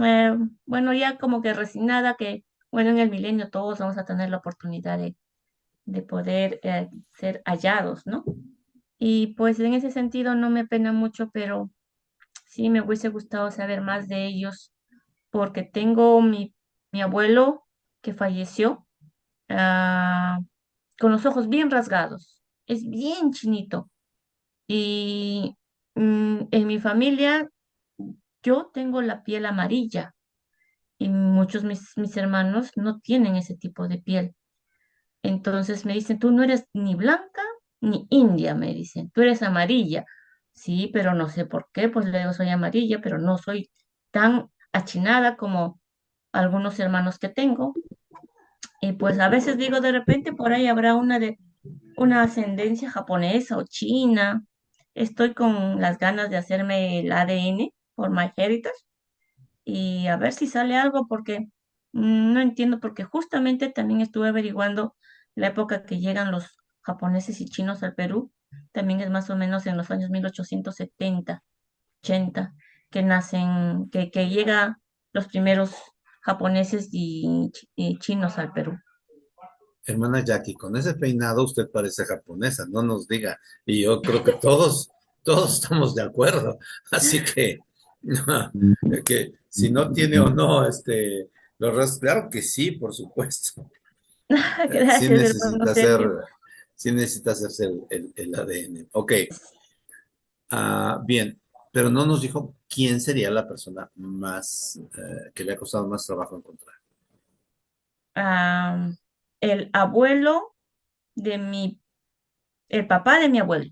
Speaker 3: eh, bueno, ya como que resignada que, bueno, en el milenio todos vamos a tener la oportunidad de poder ser hallados, ¿no? Y pues en ese sentido no me pena mucho, pero sí me hubiese gustado saber más de ellos, porque tengo mi abuelo que falleció, ah, con los ojos bien rasgados, es bien chinito. Y en mi familia yo tengo la piel amarilla, y muchos mis hermanos no tienen ese tipo de piel. Entonces me dicen, tú no eres ni blanca ni india, me dicen, tú eres amarilla. Sí, pero no sé por qué, pues le digo, soy amarilla, pero no soy tan achinada como algunos hermanos que tengo. Y pues a veces digo, de repente por ahí habrá una ascendencia japonesa o china. Estoy con las ganas de hacerme el ADN por MyHeritage, y a ver si sale algo, porque no entiendo, porque justamente también estuve averiguando la época que llegan los japoneses y chinos al Perú. También es más o menos en los años 1870, 80, que nacen, que llega los primeros japoneses y chinos al Perú.
Speaker 1: Hermana Jackie, con ese peinado usted parece japonesa, no nos diga. Y yo creo que todos estamos de acuerdo. Así que, no, que si no tiene o no los rasgos, claro que sí, por supuesto. Sí
Speaker 3: Gracias, hermano
Speaker 1: necesita hacer,
Speaker 3: Sergio.
Speaker 1: sí necesita hacerse el ADN. Ok, bien, pero no nos dijo quién sería la persona más, que le ha costado más trabajo encontrar.
Speaker 3: Ah, el abuelo de el papá de mi abuelo.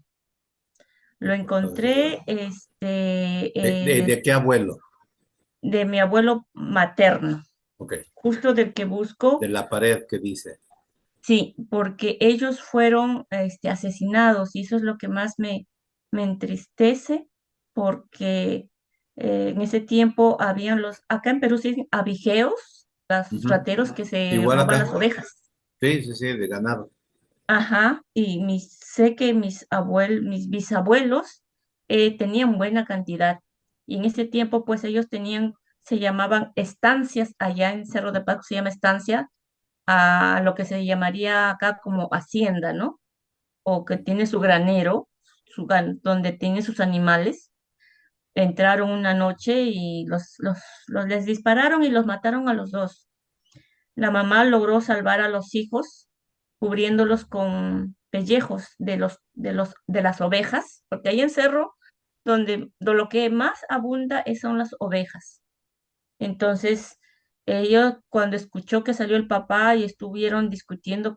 Speaker 3: Lo encontré
Speaker 1: ¿De qué abuelo?
Speaker 3: de mi abuelo materno,
Speaker 1: Ok,
Speaker 3: justo del que
Speaker 1: de
Speaker 3: busco.
Speaker 1: la pared que dice.
Speaker 3: Sí, porque ellos fueron asesinados, y eso es lo que más me entristece, porque en ese tiempo acá en Perú se dicen abigeos, los
Speaker 1: Ujú.
Speaker 3: rateros que se
Speaker 1: Igual
Speaker 3: roban
Speaker 1: acá.
Speaker 3: las ovejas.
Speaker 1: Sí, sí, sí, de ganado.
Speaker 3: Ajá, y sé que mis bisabuelos tenían buena cantidad, y en ese tiempo pues ellos se llamaban estancias. Allá en Cerro de Pasco se llama estancia a lo que se llamaría acá como hacienda, ¿no? O que tiene su granero, donde tiene sus animales. Entraron una noche y les dispararon y los mataron a los dos. La mamá logró salvar a los hijos cubriéndolos con pellejos de las ovejas, porque ahí en Cerro, donde lo que más abunda son las ovejas. Entonces, ella cuando escuchó que salió el papá y estuvieron discutiendo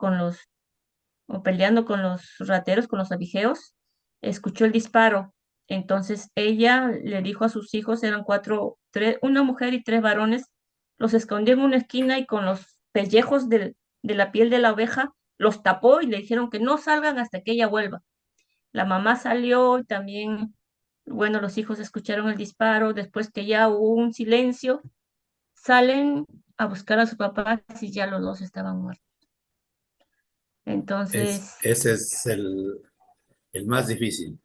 Speaker 3: o peleando con los rateros, con los abigeos, escuchó el disparo. Entonces ella le dijo a sus hijos, eran cuatro, una mujer y tres varones, los escondió en una esquina y con los pellejos de la piel de la oveja los tapó y le dijeron que no salgan hasta que ella vuelva. La mamá salió y también, bueno, los hijos escucharon el disparo, después que ya hubo un silencio, salen a buscar a su papá y ya los dos estaban muertos. Entonces,
Speaker 1: Ese es el más difícil.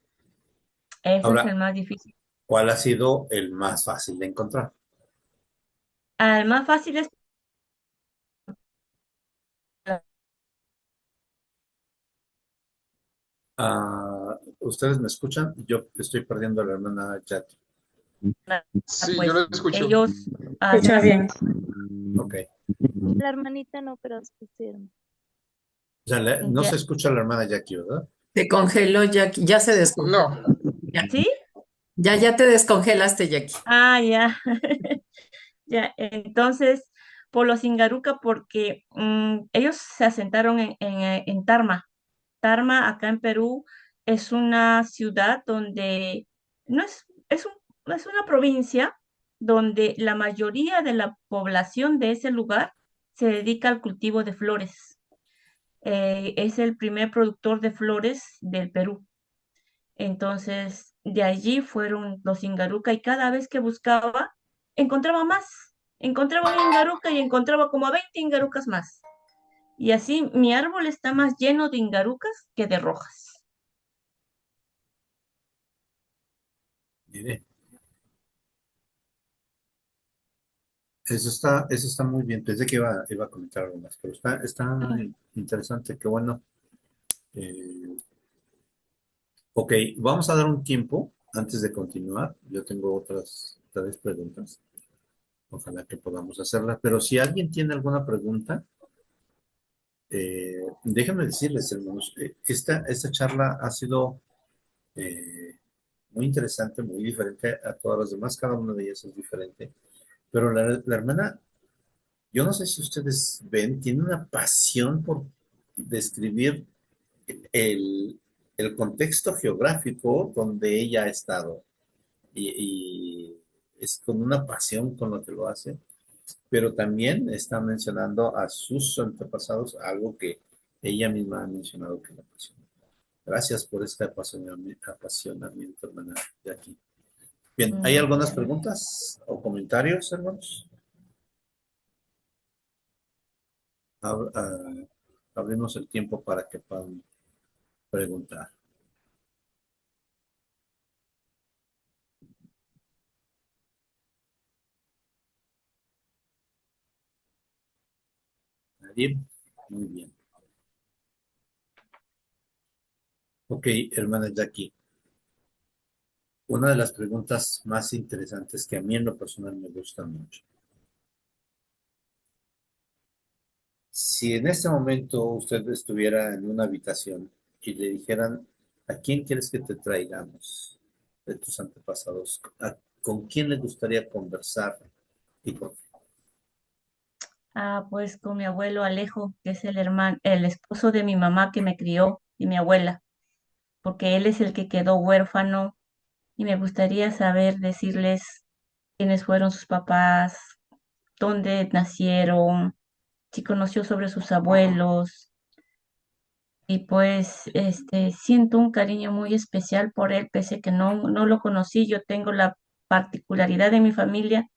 Speaker 3: ese es el
Speaker 1: Ahora,
Speaker 3: más difícil.
Speaker 1: ¿cuál ha sido el más fácil de encontrar?
Speaker 3: El más fácil es
Speaker 1: ¿Ustedes me escuchan? Yo estoy perdiendo a la hermana Jackie.
Speaker 5: Sí, yo
Speaker 3: pues
Speaker 5: lo escucho.
Speaker 3: ellos
Speaker 4: Escucha bien.
Speaker 1: Ok.
Speaker 6: La hermanita no, pero se pusieron.
Speaker 1: O sea, no
Speaker 3: ya,
Speaker 1: se escucha a la hermana Jackie, ¿verdad?
Speaker 2: Se congeló, Jackie. Ya se descongeló.
Speaker 5: No,
Speaker 2: Ya,
Speaker 3: ¿sí?
Speaker 2: ya te descongelaste, Jackie.
Speaker 3: Ya. Ya, entonces, por los Ingaruca, porque ellos se asentaron en Tarma. Tarma, acá en Perú, es una ciudad donde no es una provincia donde la mayoría de la población de ese lugar se dedica al cultivo de flores. Es el primer productor de flores del Perú. Entonces, de allí fueron los Ingaruca y cada vez que buscaba, encontraba más. Encontraba un Ingaruca y encontraba como a 20 Ingarucas más. Y así mi árbol está más lleno de Ingarucas que de rojas.
Speaker 1: Mire, eso está muy bien. Pensé que iba a comentar algo más, pero está interesante. Qué bueno. Eh, ok, vamos a dar un tiempo antes de continuar. Yo tengo otras tres preguntas. Ojalá que podamos hacerlas. Pero si alguien tiene alguna pregunta, déjenme decirles, hermanos, esta charla ha sido muy interesante, muy diferente a todas las demás. Cada una de ellas es diferente. Pero la hermana, yo no sé si ustedes ven, tiene una pasión por describir el, el contexto geográfico donde ella ha estado. Y es con una pasión con lo que lo hace. Pero también está mencionando a sus antepasados, algo que ella misma ha mencionado que la apasiona. Gracias por este apasionamiento, hermana Jackie. Bien, ¿hay algunas preguntas o comentarios, hermanos? Abrimos el tiempo para que puedan preguntar. ¿Nadie? Muy bien. Ok, hermana Jackie. Una de las preguntas más interesantes que a mí en lo personal me gusta mucho. Si en este momento usted estuviera en una habitación y le dijeran, ¿a quién quieres que te traigamos de tus antepasados? ¿Con quién le gustaría conversar y por qué?
Speaker 3: Pues con mi abuelo Alejo, que es el esposo de mi mamá que me crió y mi abuela, porque él es el que quedó huérfano y me gustaría saber decirles quiénes fueron sus papás, dónde nacieron, si conoció sobre sus abuelos. Y pues siento un cariño muy especial por él, pese a que no lo conocí. Yo tengo la particularidad de mi familia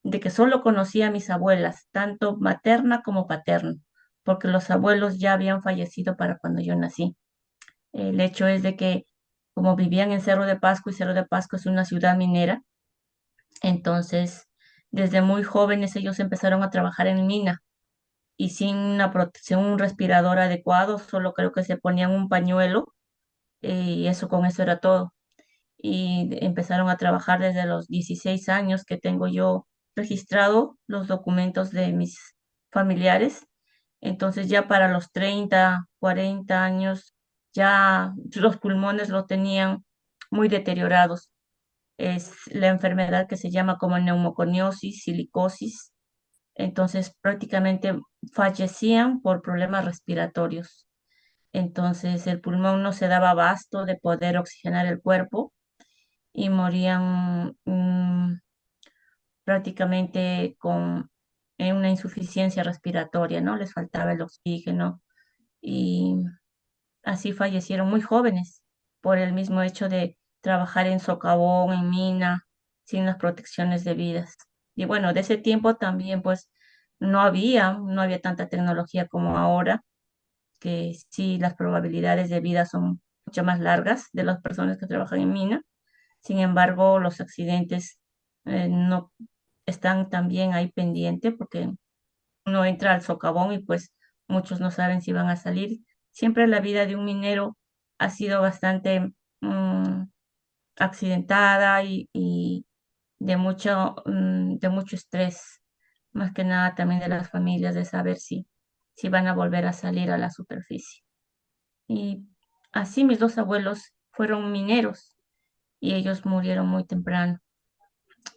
Speaker 3: de que solo conocí a mis abuelas, tanto materna como paterna, porque los abuelos ya habían fallecido para cuando yo nací. El hecho es de que como vivían en Cerro de Pasco y Cerro de Pasco es una ciudad minera, entonces desde muy jóvenes ellos empezaron a trabajar en mina y sin una protección, un respirador adecuado, solo creo que se ponían un pañuelo y eso con eso era todo. Y empezaron a trabajar desde los 16 años que tengo yo registrado los documentos de mis familiares. Entonces ya para los 30 40 años ya los pulmones lo tenían muy deteriorados. Es la enfermedad que se llama como neumoconiosis, silicosis. Entonces prácticamente fallecían por problemas respiratorios. Entonces el pulmón no se daba abasto de poder oxigenar el cuerpo y morían prácticamente con una insuficiencia respiratoria, ¿no? Les faltaba el oxígeno y así fallecieron muy jóvenes por el mismo hecho de trabajar en socavón, en mina, sin las protecciones debidas. Y bueno, de ese tiempo también pues no había tanta tecnología como ahora, que sí las probabilidades de vida son mucho más largas de las personas que trabajan en mina. Sin embargo, los accidentes no están también ahí pendientes porque uno entra al socavón y pues muchos no saben si van a salir. Siempre la vida de un minero ha sido bastante accidentada y de mucho estrés, más que nada también de las familias, de saber si van a volver a salir a la superficie. Y así mis dos abuelos fueron mineros y ellos murieron muy temprano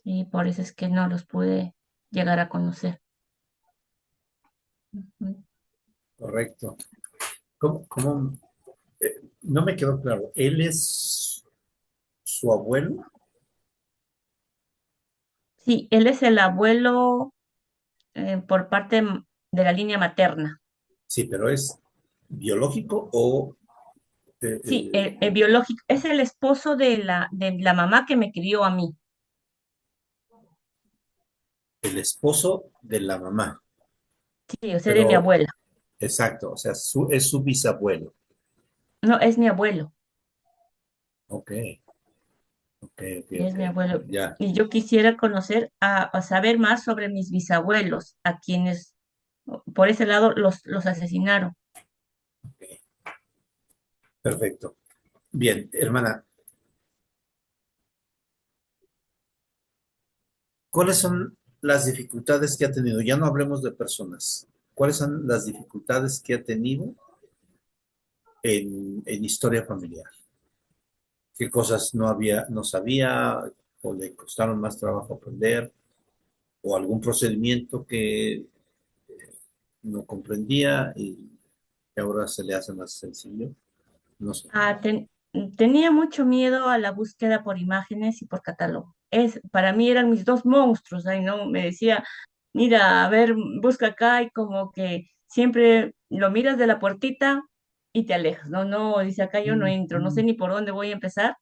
Speaker 3: y por eso es que no los pude llegar a conocer. Ujú.
Speaker 1: Correcto. ¿Cómo? No me quedó claro. ¿Él es su abuelo?
Speaker 3: Sí, él es el abuelo por parte de la línea materna.
Speaker 1: Sí, pero ¿es biológico o eh,
Speaker 3: Sí,
Speaker 1: eh,
Speaker 3: el biológico es el esposo de la mamá que me crió a mí.
Speaker 1: el esposo de la mamá?
Speaker 3: Sí, o sea, de mi
Speaker 1: Pero,
Speaker 3: abuela.
Speaker 1: exacto, o sea, es su bisabuelo.
Speaker 3: No, es mi abuelo,
Speaker 1: Ok, ok, ok,
Speaker 3: es
Speaker 1: ok.
Speaker 3: mi abuelo.
Speaker 1: Ya,
Speaker 3: Y yo quisiera conocer, a saber más sobre mis bisabuelos, a quienes por ese lado los asesinaron.
Speaker 1: ok, perfecto. Bien, hermana, ¿cuáles son las dificultades que ha tenido? Ya no hablemos de personas. ¿Cuáles son las dificultades que ha tenido en historia familiar? ¿Qué cosas no sabía o le costaron más trabajo aprender? ¿O algún procedimiento que no comprendía y que ahora se le hace más sencillo? No sé.
Speaker 3: Ah, tenía mucho miedo a la búsqueda por imágenes y por catálogo. Para mí eran mis dos monstruos. Ay, no, me decía, mira, a ver, busca acá y como que siempre lo miras de la puertita y te alejas. No, no, dice acá yo no entro, no sé ni por dónde voy a empezar.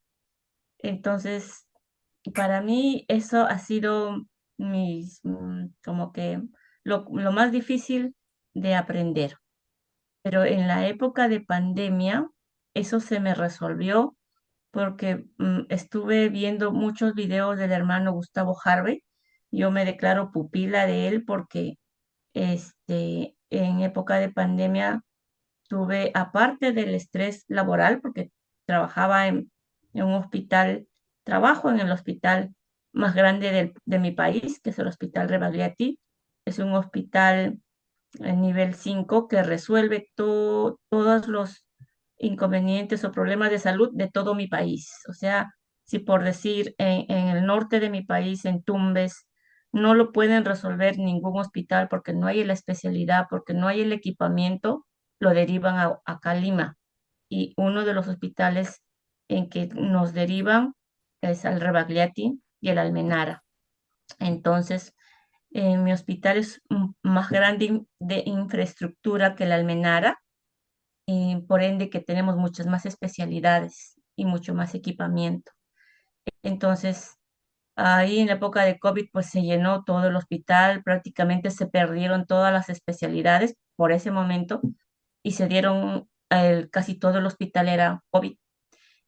Speaker 3: Entonces, para mí eso ha sido como que lo más difícil de aprender. Pero en la época de pandemia, eso se me resolvió porque estuve viendo muchos videos del hermano Gustavo Harvey. Yo me declaro pupila de él porque en época de pandemia tuve, aparte del estrés laboral, porque trabajaba en un hospital, trabajo en el hospital más grande de mi país, que es el Hospital Rebagliati. Es un hospital el nivel 5 que resuelve todos los inconvenientes o problemas de salud de todo mi país. O sea, si por decir en el norte de mi país, en Tumbes, no lo pueden resolver ningún hospital porque no hay la especialidad, porque no hay el equipamiento, lo derivan acá a Lima. Y uno de los hospitales en que nos derivan es al Rebagliati y el Almenara. Entonces, mi hospital es más grande de infraestructura que la Almenara y por ende que tenemos muchas más especialidades y mucho más equipamiento. Entonces, ahí en la época de COVID, pues se llenó todo el hospital, prácticamente se perdieron todas las especialidades por ese momento y se dieron, casi todo el hospital era COVID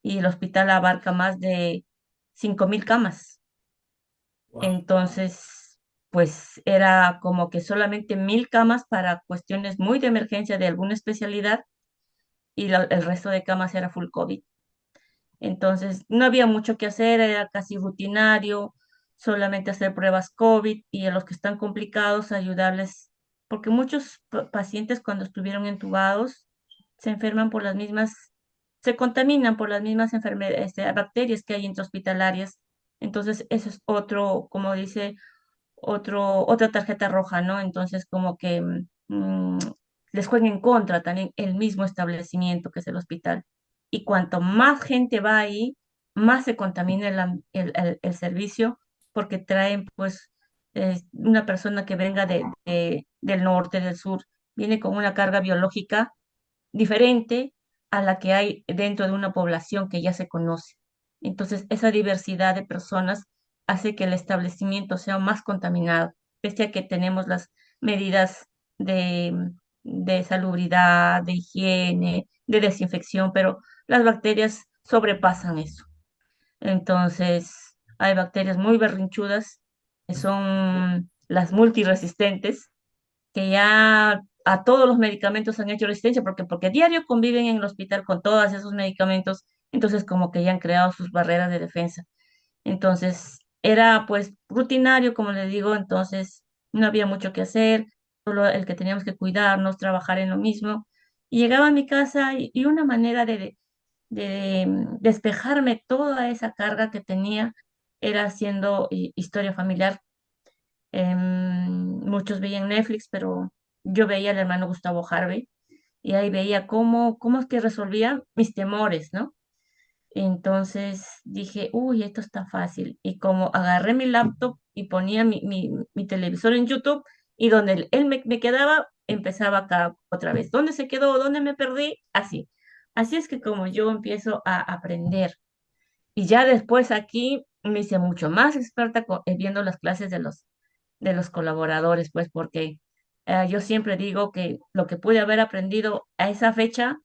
Speaker 3: y el hospital abarca más de 5.000 camas.
Speaker 1: Wow.
Speaker 3: Entonces, pues era como que solamente 1.000 camas para cuestiones muy de emergencia de alguna especialidad y el resto de camas era full COVID. Entonces, no había mucho que hacer, era casi rutinario, solamente hacer pruebas COVID y a los que están complicados ayudarles, porque muchos pacientes cuando estuvieron entubados se enferman por las mismas, se contaminan por las mismas enfermedades, bacterias que hay intrahospitalarias. Entonces, eso es otro, como dice, otra tarjeta roja, ¿no? Entonces, como que les juega en contra también el mismo establecimiento que es el hospital. Y cuanto más gente va ahí, más se contamina el servicio, porque traen, pues, una persona que venga del norte, del sur, viene con una carga biológica diferente a la que hay dentro de una población que ya se conoce. Entonces, esa diversidad de personas hace que el establecimiento sea más contaminado, pese a que tenemos las medidas de, de salubridad, de higiene, de desinfección, pero las bacterias sobrepasan eso. Entonces, hay bacterias muy berrinchudas, que son las multiresistentes, que ya a todos los medicamentos han hecho resistencia, porque diario conviven en el hospital con todos esos medicamentos, entonces como que ya han creado sus barreras de defensa. Entonces era pues rutinario, como les digo, entonces no había mucho que hacer, solo el que teníamos que cuidarnos, trabajar en lo mismo. Y llegaba a mi casa y una manera de despejarme toda esa carga que tenía era haciendo historia familiar. Muchos veían Netflix, pero yo veía al hermano Gustavo Harvey y ahí veía cómo es que resolvía mis temores, ¿no? Entonces dije, uy, esto está fácil. Y como agarré mi laptop y ponía mi televisor en YouTube y donde él me quedaba, empezaba acá otra vez. ¿Dónde se quedó? ¿Dónde me perdí? Así. Así es que como yo empiezo a aprender. Y ya después aquí me hice mucho más experta viendo las clases de los colaboradores, pues porque yo siempre digo que lo que pude haber aprendido a esa fecha,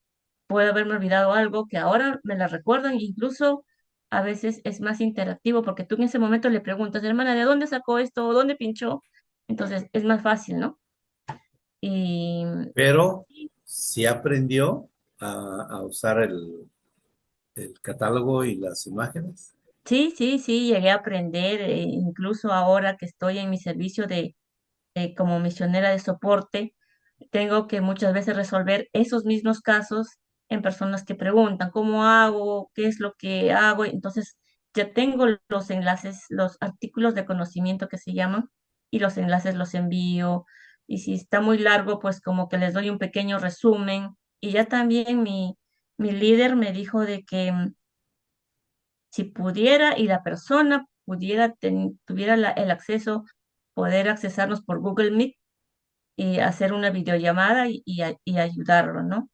Speaker 3: puede haberme olvidado algo que ahora me la recuerdan, incluso a veces es más interactivo porque tú en ese momento le preguntas, hermana, ¿de dónde sacó esto? ¿Dónde pinchó? Entonces es más fácil, ¿no? Y
Speaker 1: Pero sí aprendió a usar el catálogo y las imágenes.
Speaker 3: sí, sí, sí, llegué a aprender, incluso ahora que estoy en mi servicio como misionera de soporte, tengo que muchas veces resolver esos mismos casos en personas que preguntan, ¿cómo hago? ¿Qué es lo que hago? Entonces, ya tengo los enlaces, los artículos de conocimiento que se llaman, y los enlaces los envío. Y si está muy largo, pues como que les doy un pequeño resumen. Y ya también mi líder me dijo de que si pudiera y la persona tuviera el acceso, poder accesarnos por Google Meet y hacer una videollamada y ayudarlo, ¿no?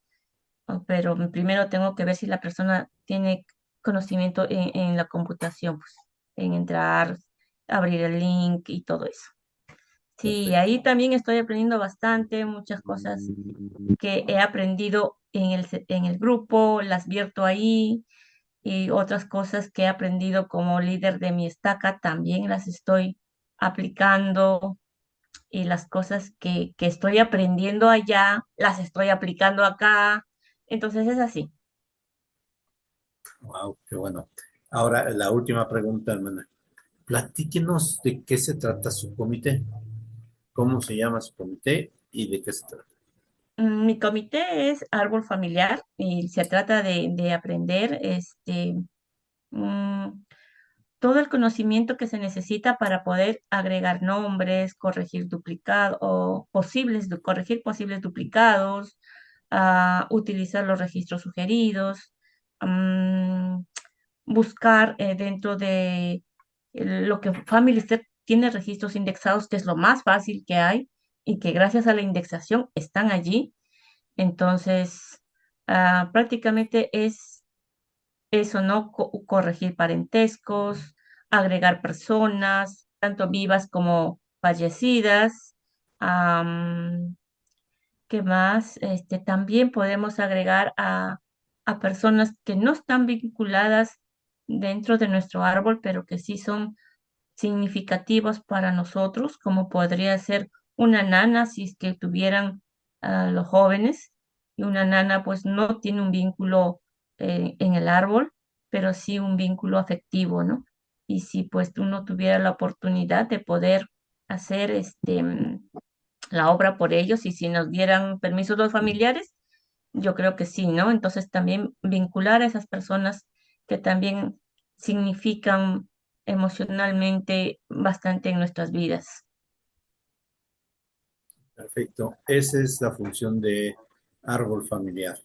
Speaker 3: Pero primero tengo que ver si la persona tiene conocimiento en la computación, pues, en entrar, abrir el link y todo eso. Sí,
Speaker 1: Perfecto.
Speaker 3: ahí también estoy aprendiendo bastante, muchas cosas que he aprendido en el grupo, las vierto ahí, y otras cosas que he aprendido como líder de mi estaca también las estoy aplicando, y las cosas que estoy aprendiendo allá, las estoy aplicando acá. Entonces es así.
Speaker 1: Wow, qué bueno. Ahora, la última pregunta, hermana. Platíquenos de qué se trata su comité, cómo se llama su comité y de qué se trata.
Speaker 3: Mi comité es árbol familiar y se trata de aprender mm, todo el conocimiento que se necesita para poder agregar nombres, corregir duplicados o corregir posibles duplicados, utilizar los registros sugeridos, mm, buscar dentro de lo que FamilyStep tiene registros indexados, que es lo más fácil que hay y que gracias a la indexación están allí. Entonces, prácticamente es eso, ¿no? Corregir parentescos, agregar personas, tanto vivas como fallecidas. am, ¿Qué más? También podemos agregar a personas que no están vinculadas dentro de nuestro árbol, pero que sí son significativos para nosotros, como podría ser una nana, si es que tuvieran los jóvenes, y una nana pues no tiene un vínculo en el árbol, pero sí un vínculo afectivo, ¿no? Y si pues uno tuviera la oportunidad de poder hacer la obra por ellos y si nos dieran permisos los familiares, yo creo que sí, ¿no? Entonces también vincular a esas personas que también significan emocionalmente bastante en nuestras vidas.
Speaker 1: Perfecto. Esa es la función de árbol familiar.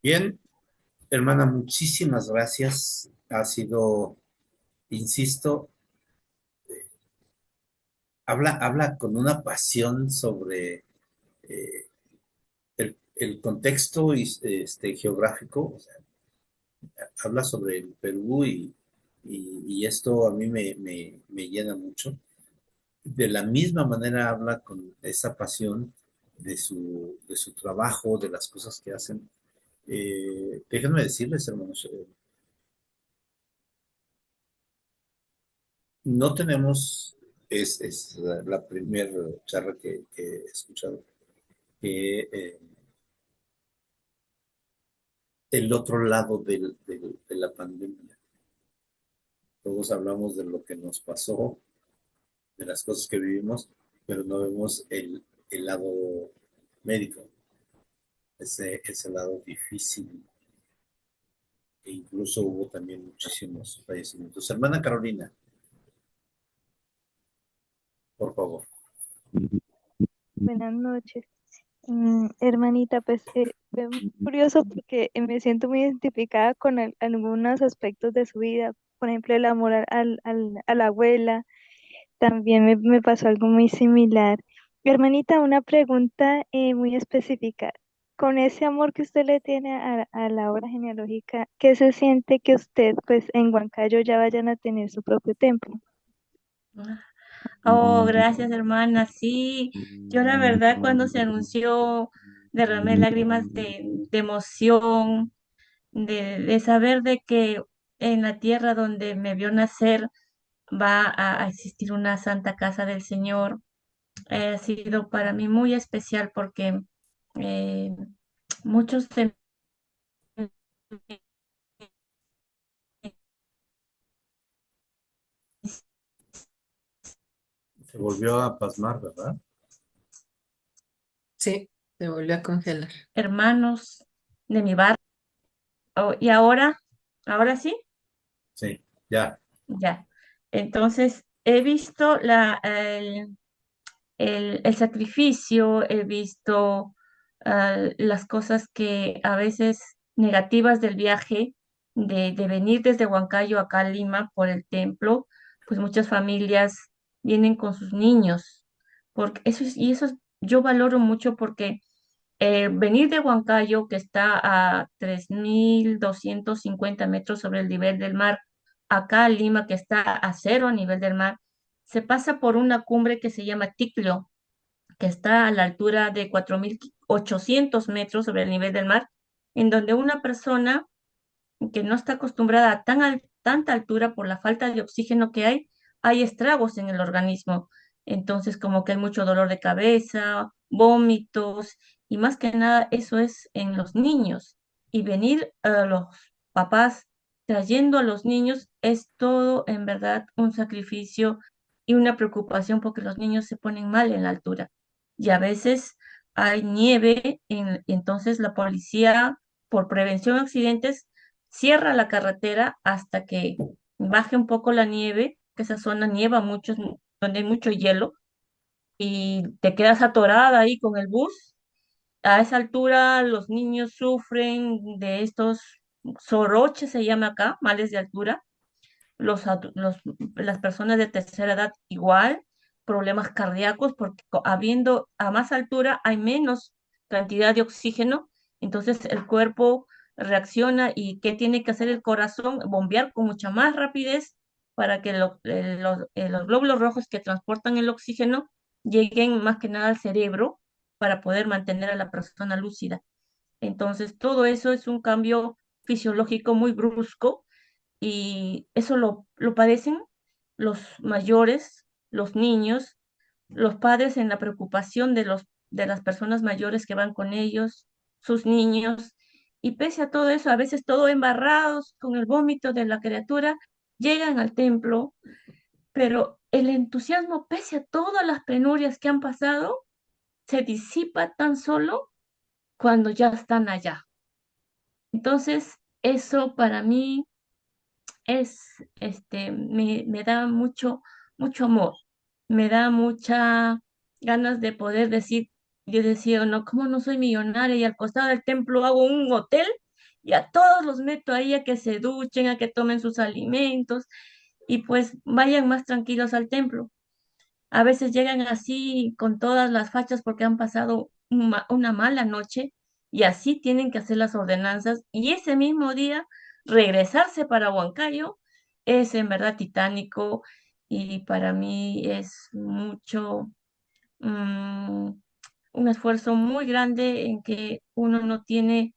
Speaker 1: Bien, hermana, muchísimas gracias. Ha sido, insisto, habla con una pasión sobre el contexto geográfico, o sea, habla sobre el Perú y esto a mí me llena mucho. De la misma manera habla con esa pasión de su trabajo, de las cosas que hacen. Déjenme decirles, hermanos, no tenemos, es la primera charla que he escuchado, que el otro lado de la pandemia. Todos hablamos de lo que nos pasó, de las cosas que vivimos, pero no vemos el lado médico, ese lado difícil. E incluso hubo también muchísimos fallecimientos. Hermana Carolina, por favor.
Speaker 6: Buenas noches. Hermanita, pues fue muy curioso porque me siento muy identificada con algunos aspectos de su vida. Por ejemplo, el amor a la abuela. También me pasó algo muy similar. Hermanita, una pregunta muy específica. Con ese amor que usted le tiene a la obra genealógica, ¿qué se siente que usted, pues, en Huancayo ya vayan a tener su propio templo?
Speaker 3: Oh, gracias, hermana. Sí, yo la verdad cuando se anunció derramé lágrimas de emoción, de saber de que en la tierra donde me vio nacer va a existir una Santa Casa del Señor. Ha sido para mí muy especial porque eh, muchos de mis
Speaker 1: Se volvió a pasmar, ¿verdad?
Speaker 2: Sí, se volvió a congelar.
Speaker 3: hermanos de mi barrio, y ahora sí,
Speaker 1: Sí, ya.
Speaker 3: ya. Entonces, he visto el sacrificio, he visto las cosas que a veces negativas del viaje, de venir desde Huancayo acá a Lima por el templo, pues muchas familias vienen con sus niños, porque yo valoro mucho porque venir de Huancayo, que está a 3.250 metros sobre el nivel del mar, acá a Lima, que está a cero a nivel del mar, se pasa por una cumbre que se llama Ticlio, que está a la altura de 4.800 metros sobre el nivel del mar, en donde una persona que no está acostumbrada a tanta altura por la falta de oxígeno que hay estragos en el organismo. Entonces, como que hay mucho dolor de cabeza, vómitos, y más que nada eso es en los niños. Y venir a los papás trayendo a los niños es todo en verdad un sacrificio y una preocupación porque los niños se ponen mal en la altura. Y a veces hay nieve, entonces la policía, por prevención de accidentes, cierra la carretera hasta que baje un poco la nieve, que esa zona nieva mucho, donde hay mucho hielo, y te quedas atorada ahí con el bus. A esa altura los niños sufren de estos soroches, se llama acá, males de altura. Las personas de tercera edad igual, problemas cardíacos, porque habiendo a más altura hay menos cantidad de oxígeno, entonces el cuerpo reacciona y ¿qué tiene que hacer el corazón? Bombear con mucha más rapidez para que los glóbulos rojos que transportan el oxígeno lleguen más que nada al cerebro para poder mantener a la persona lúcida. Entonces, todo eso es un cambio fisiológico muy brusco y eso lo padecen los mayores, los niños, los padres en la preocupación de las personas mayores que van con ellos, sus niños, y pese a todo eso, a veces todo embarrados con el vómito de la criatura, llegan al templo, pero el entusiasmo, pese a todas las penurias que han pasado, se disipa tan solo cuando ya están allá. Entonces, eso para mí es, me da mucho amor, me da mucha ganas de poder decir, yo decía, no, ¿cómo no soy millonaria? Y al costado del templo hago un hotel y a todos los meto ahí a que se duchen, a que tomen sus alimentos y pues vayan más tranquilos al templo. A veces llegan así con todas las fachas porque han pasado una mala noche y así tienen que hacer las ordenanzas y ese mismo día regresarse para Huancayo es en verdad titánico y para mí es mucho, mm, un esfuerzo muy grande en que uno no tiene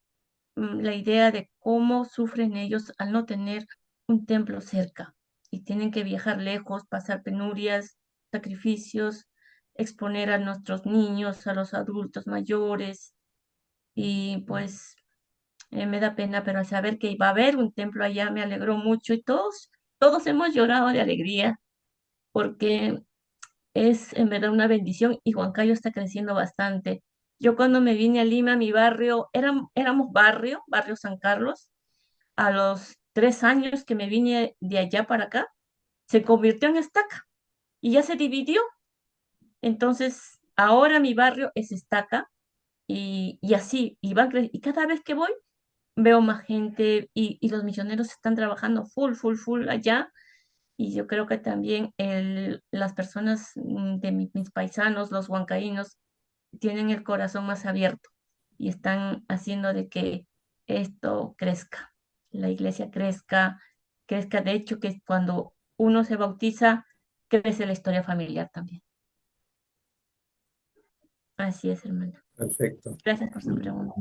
Speaker 3: la idea de cómo sufren ellos al no tener un templo cerca y tienen que viajar lejos, pasar penurias, sacrificios, exponer a nuestros niños, a los adultos mayores y pues me da pena, pero al saber que iba a haber un templo allá me alegró mucho y todos hemos llorado de alegría porque es en verdad una bendición y Huancayo está creciendo bastante. Yo cuando me vine a Lima, mi barrio, éramos barrio San Carlos. A los 3 años que me vine de allá para acá, se convirtió en estaca y ya se dividió. Entonces, ahora mi barrio es estaca y así, y cada vez que voy, veo más gente y los misioneros están trabajando full allá y yo creo que también las personas de mis paisanos, los huancaínos, tienen el corazón más abierto y están haciendo de que esto crezca, la iglesia crezca. De hecho, que cuando uno se bautiza, crece la historia familiar también. Así es, hermana.
Speaker 1: Perfecto.
Speaker 3: Gracias por su pregunta.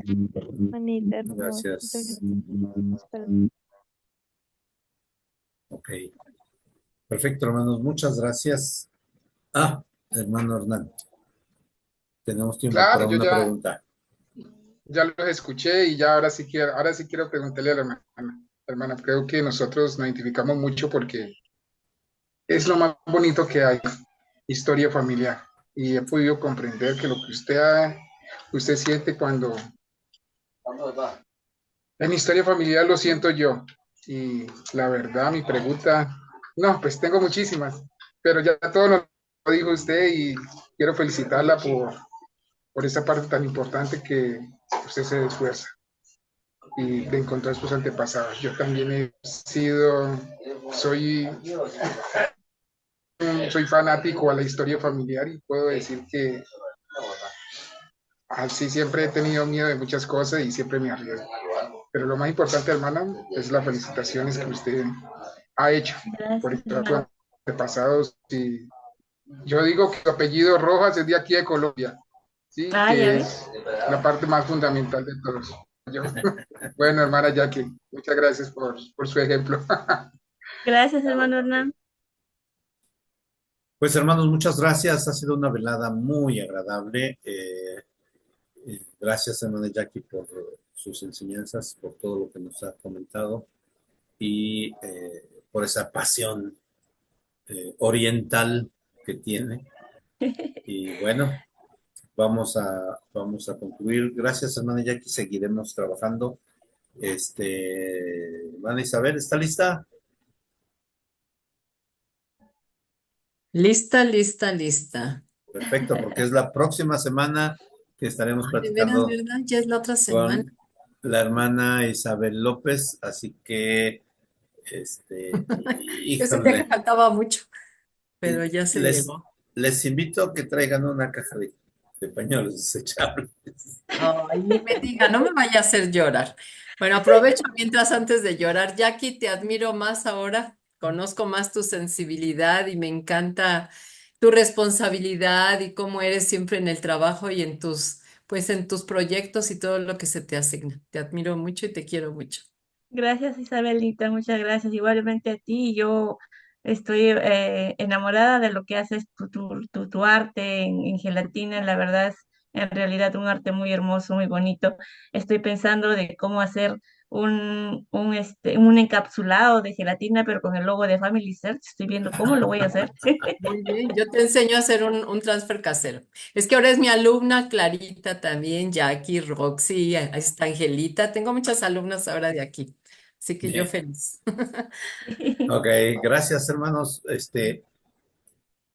Speaker 6: Manita hermosa.
Speaker 1: Gracias.
Speaker 6: Perdón.
Speaker 1: Ok. Perfecto, hermanos. Muchas gracias. Hermano Hernán, tenemos tiempo para
Speaker 5: Claro, yo
Speaker 1: una
Speaker 5: ya,
Speaker 1: pregunta.
Speaker 5: ya los escuché y ya ahora sí quiero preguntarle a la hermana. Hermana, creo que nosotros nos identificamos mucho porque es lo más bonito que hay, historia familiar. Y he podido comprender que lo que usted siente cuando en historia familiar lo siento yo. Y la verdad, mi pregunta, no, pues tengo muchísimas, pero ya todo lo dijo usted y quiero felicitarla por esa parte tan importante que usted se esfuerza y de encontrar sus antepasados. Yo también soy fanático a la historia familiar y puedo decir que así siempre he tenido miedo de muchas cosas y siempre me arriesgo. Pero lo más importante, hermana, es las felicitaciones que usted ha hecho por
Speaker 3: Gracias,
Speaker 5: sus
Speaker 3: hermana.
Speaker 5: antepasados. Y yo digo que su apellido Rojas es de aquí de Colombia, sí,
Speaker 3: Ya
Speaker 5: que
Speaker 3: ves.
Speaker 5: es la parte más fundamental de todos. Yo, bueno, hermana Jackie, muchas gracias por su ejemplo.
Speaker 3: Gracias, hermano Hernán.
Speaker 1: Pues hermanos, muchas gracias. Ha sido una velada muy agradable. Gracias, hermana Jackie, por sus enseñanzas, por todo lo que nos ha comentado y por esa pasión oriental que tiene. Y bueno, vamos a concluir. Gracias, hermana Jackie. Seguiremos trabajando. Hermana Isabel, ¿está lista?
Speaker 2: Lista, lista, lista.
Speaker 1: Perfecto, porque es la próxima semana que estaremos
Speaker 2: Ay, de veras,
Speaker 1: platicando
Speaker 2: ¿verdad? Ya es la otra semana.
Speaker 1: con la hermana Isabel López, así que,
Speaker 2: Yo sentía que
Speaker 1: híjole,
Speaker 2: faltaba mucho, pero ya se
Speaker 1: les,
Speaker 2: llegó.
Speaker 1: les invito a que traigan una caja de pañuelos desechables.
Speaker 2: Ay, ni me diga, no me vaya a hacer llorar. Bueno, aprovecho mientras antes de llorar. Jackie, te admiro más ahora, conozco más tu sensibilidad y me encanta tu responsabilidad y cómo eres siempre en el trabajo y pues en tus proyectos y todo lo que se te asigna. Te admiro mucho y te quiero mucho.
Speaker 3: Gracias, Isabelita, muchas gracias. Igualmente a ti, yo Estoy enamorada de lo que haces tu arte en gelatina. La verdad es en realidad un arte muy hermoso, muy bonito. Estoy pensando de cómo hacer un encapsulado de gelatina, pero con el logo de Family Search. Estoy viendo cómo lo voy a hacer.
Speaker 2: Muy bien, yo te enseño a hacer un transfer casero. Es que ahora es mi alumna Clarita también, Jackie, Roxy, ahí está Angelita. Tengo muchas alumnas ahora de aquí, así que yo
Speaker 1: Bien.
Speaker 2: feliz.
Speaker 1: Ok, gracias, hermanos.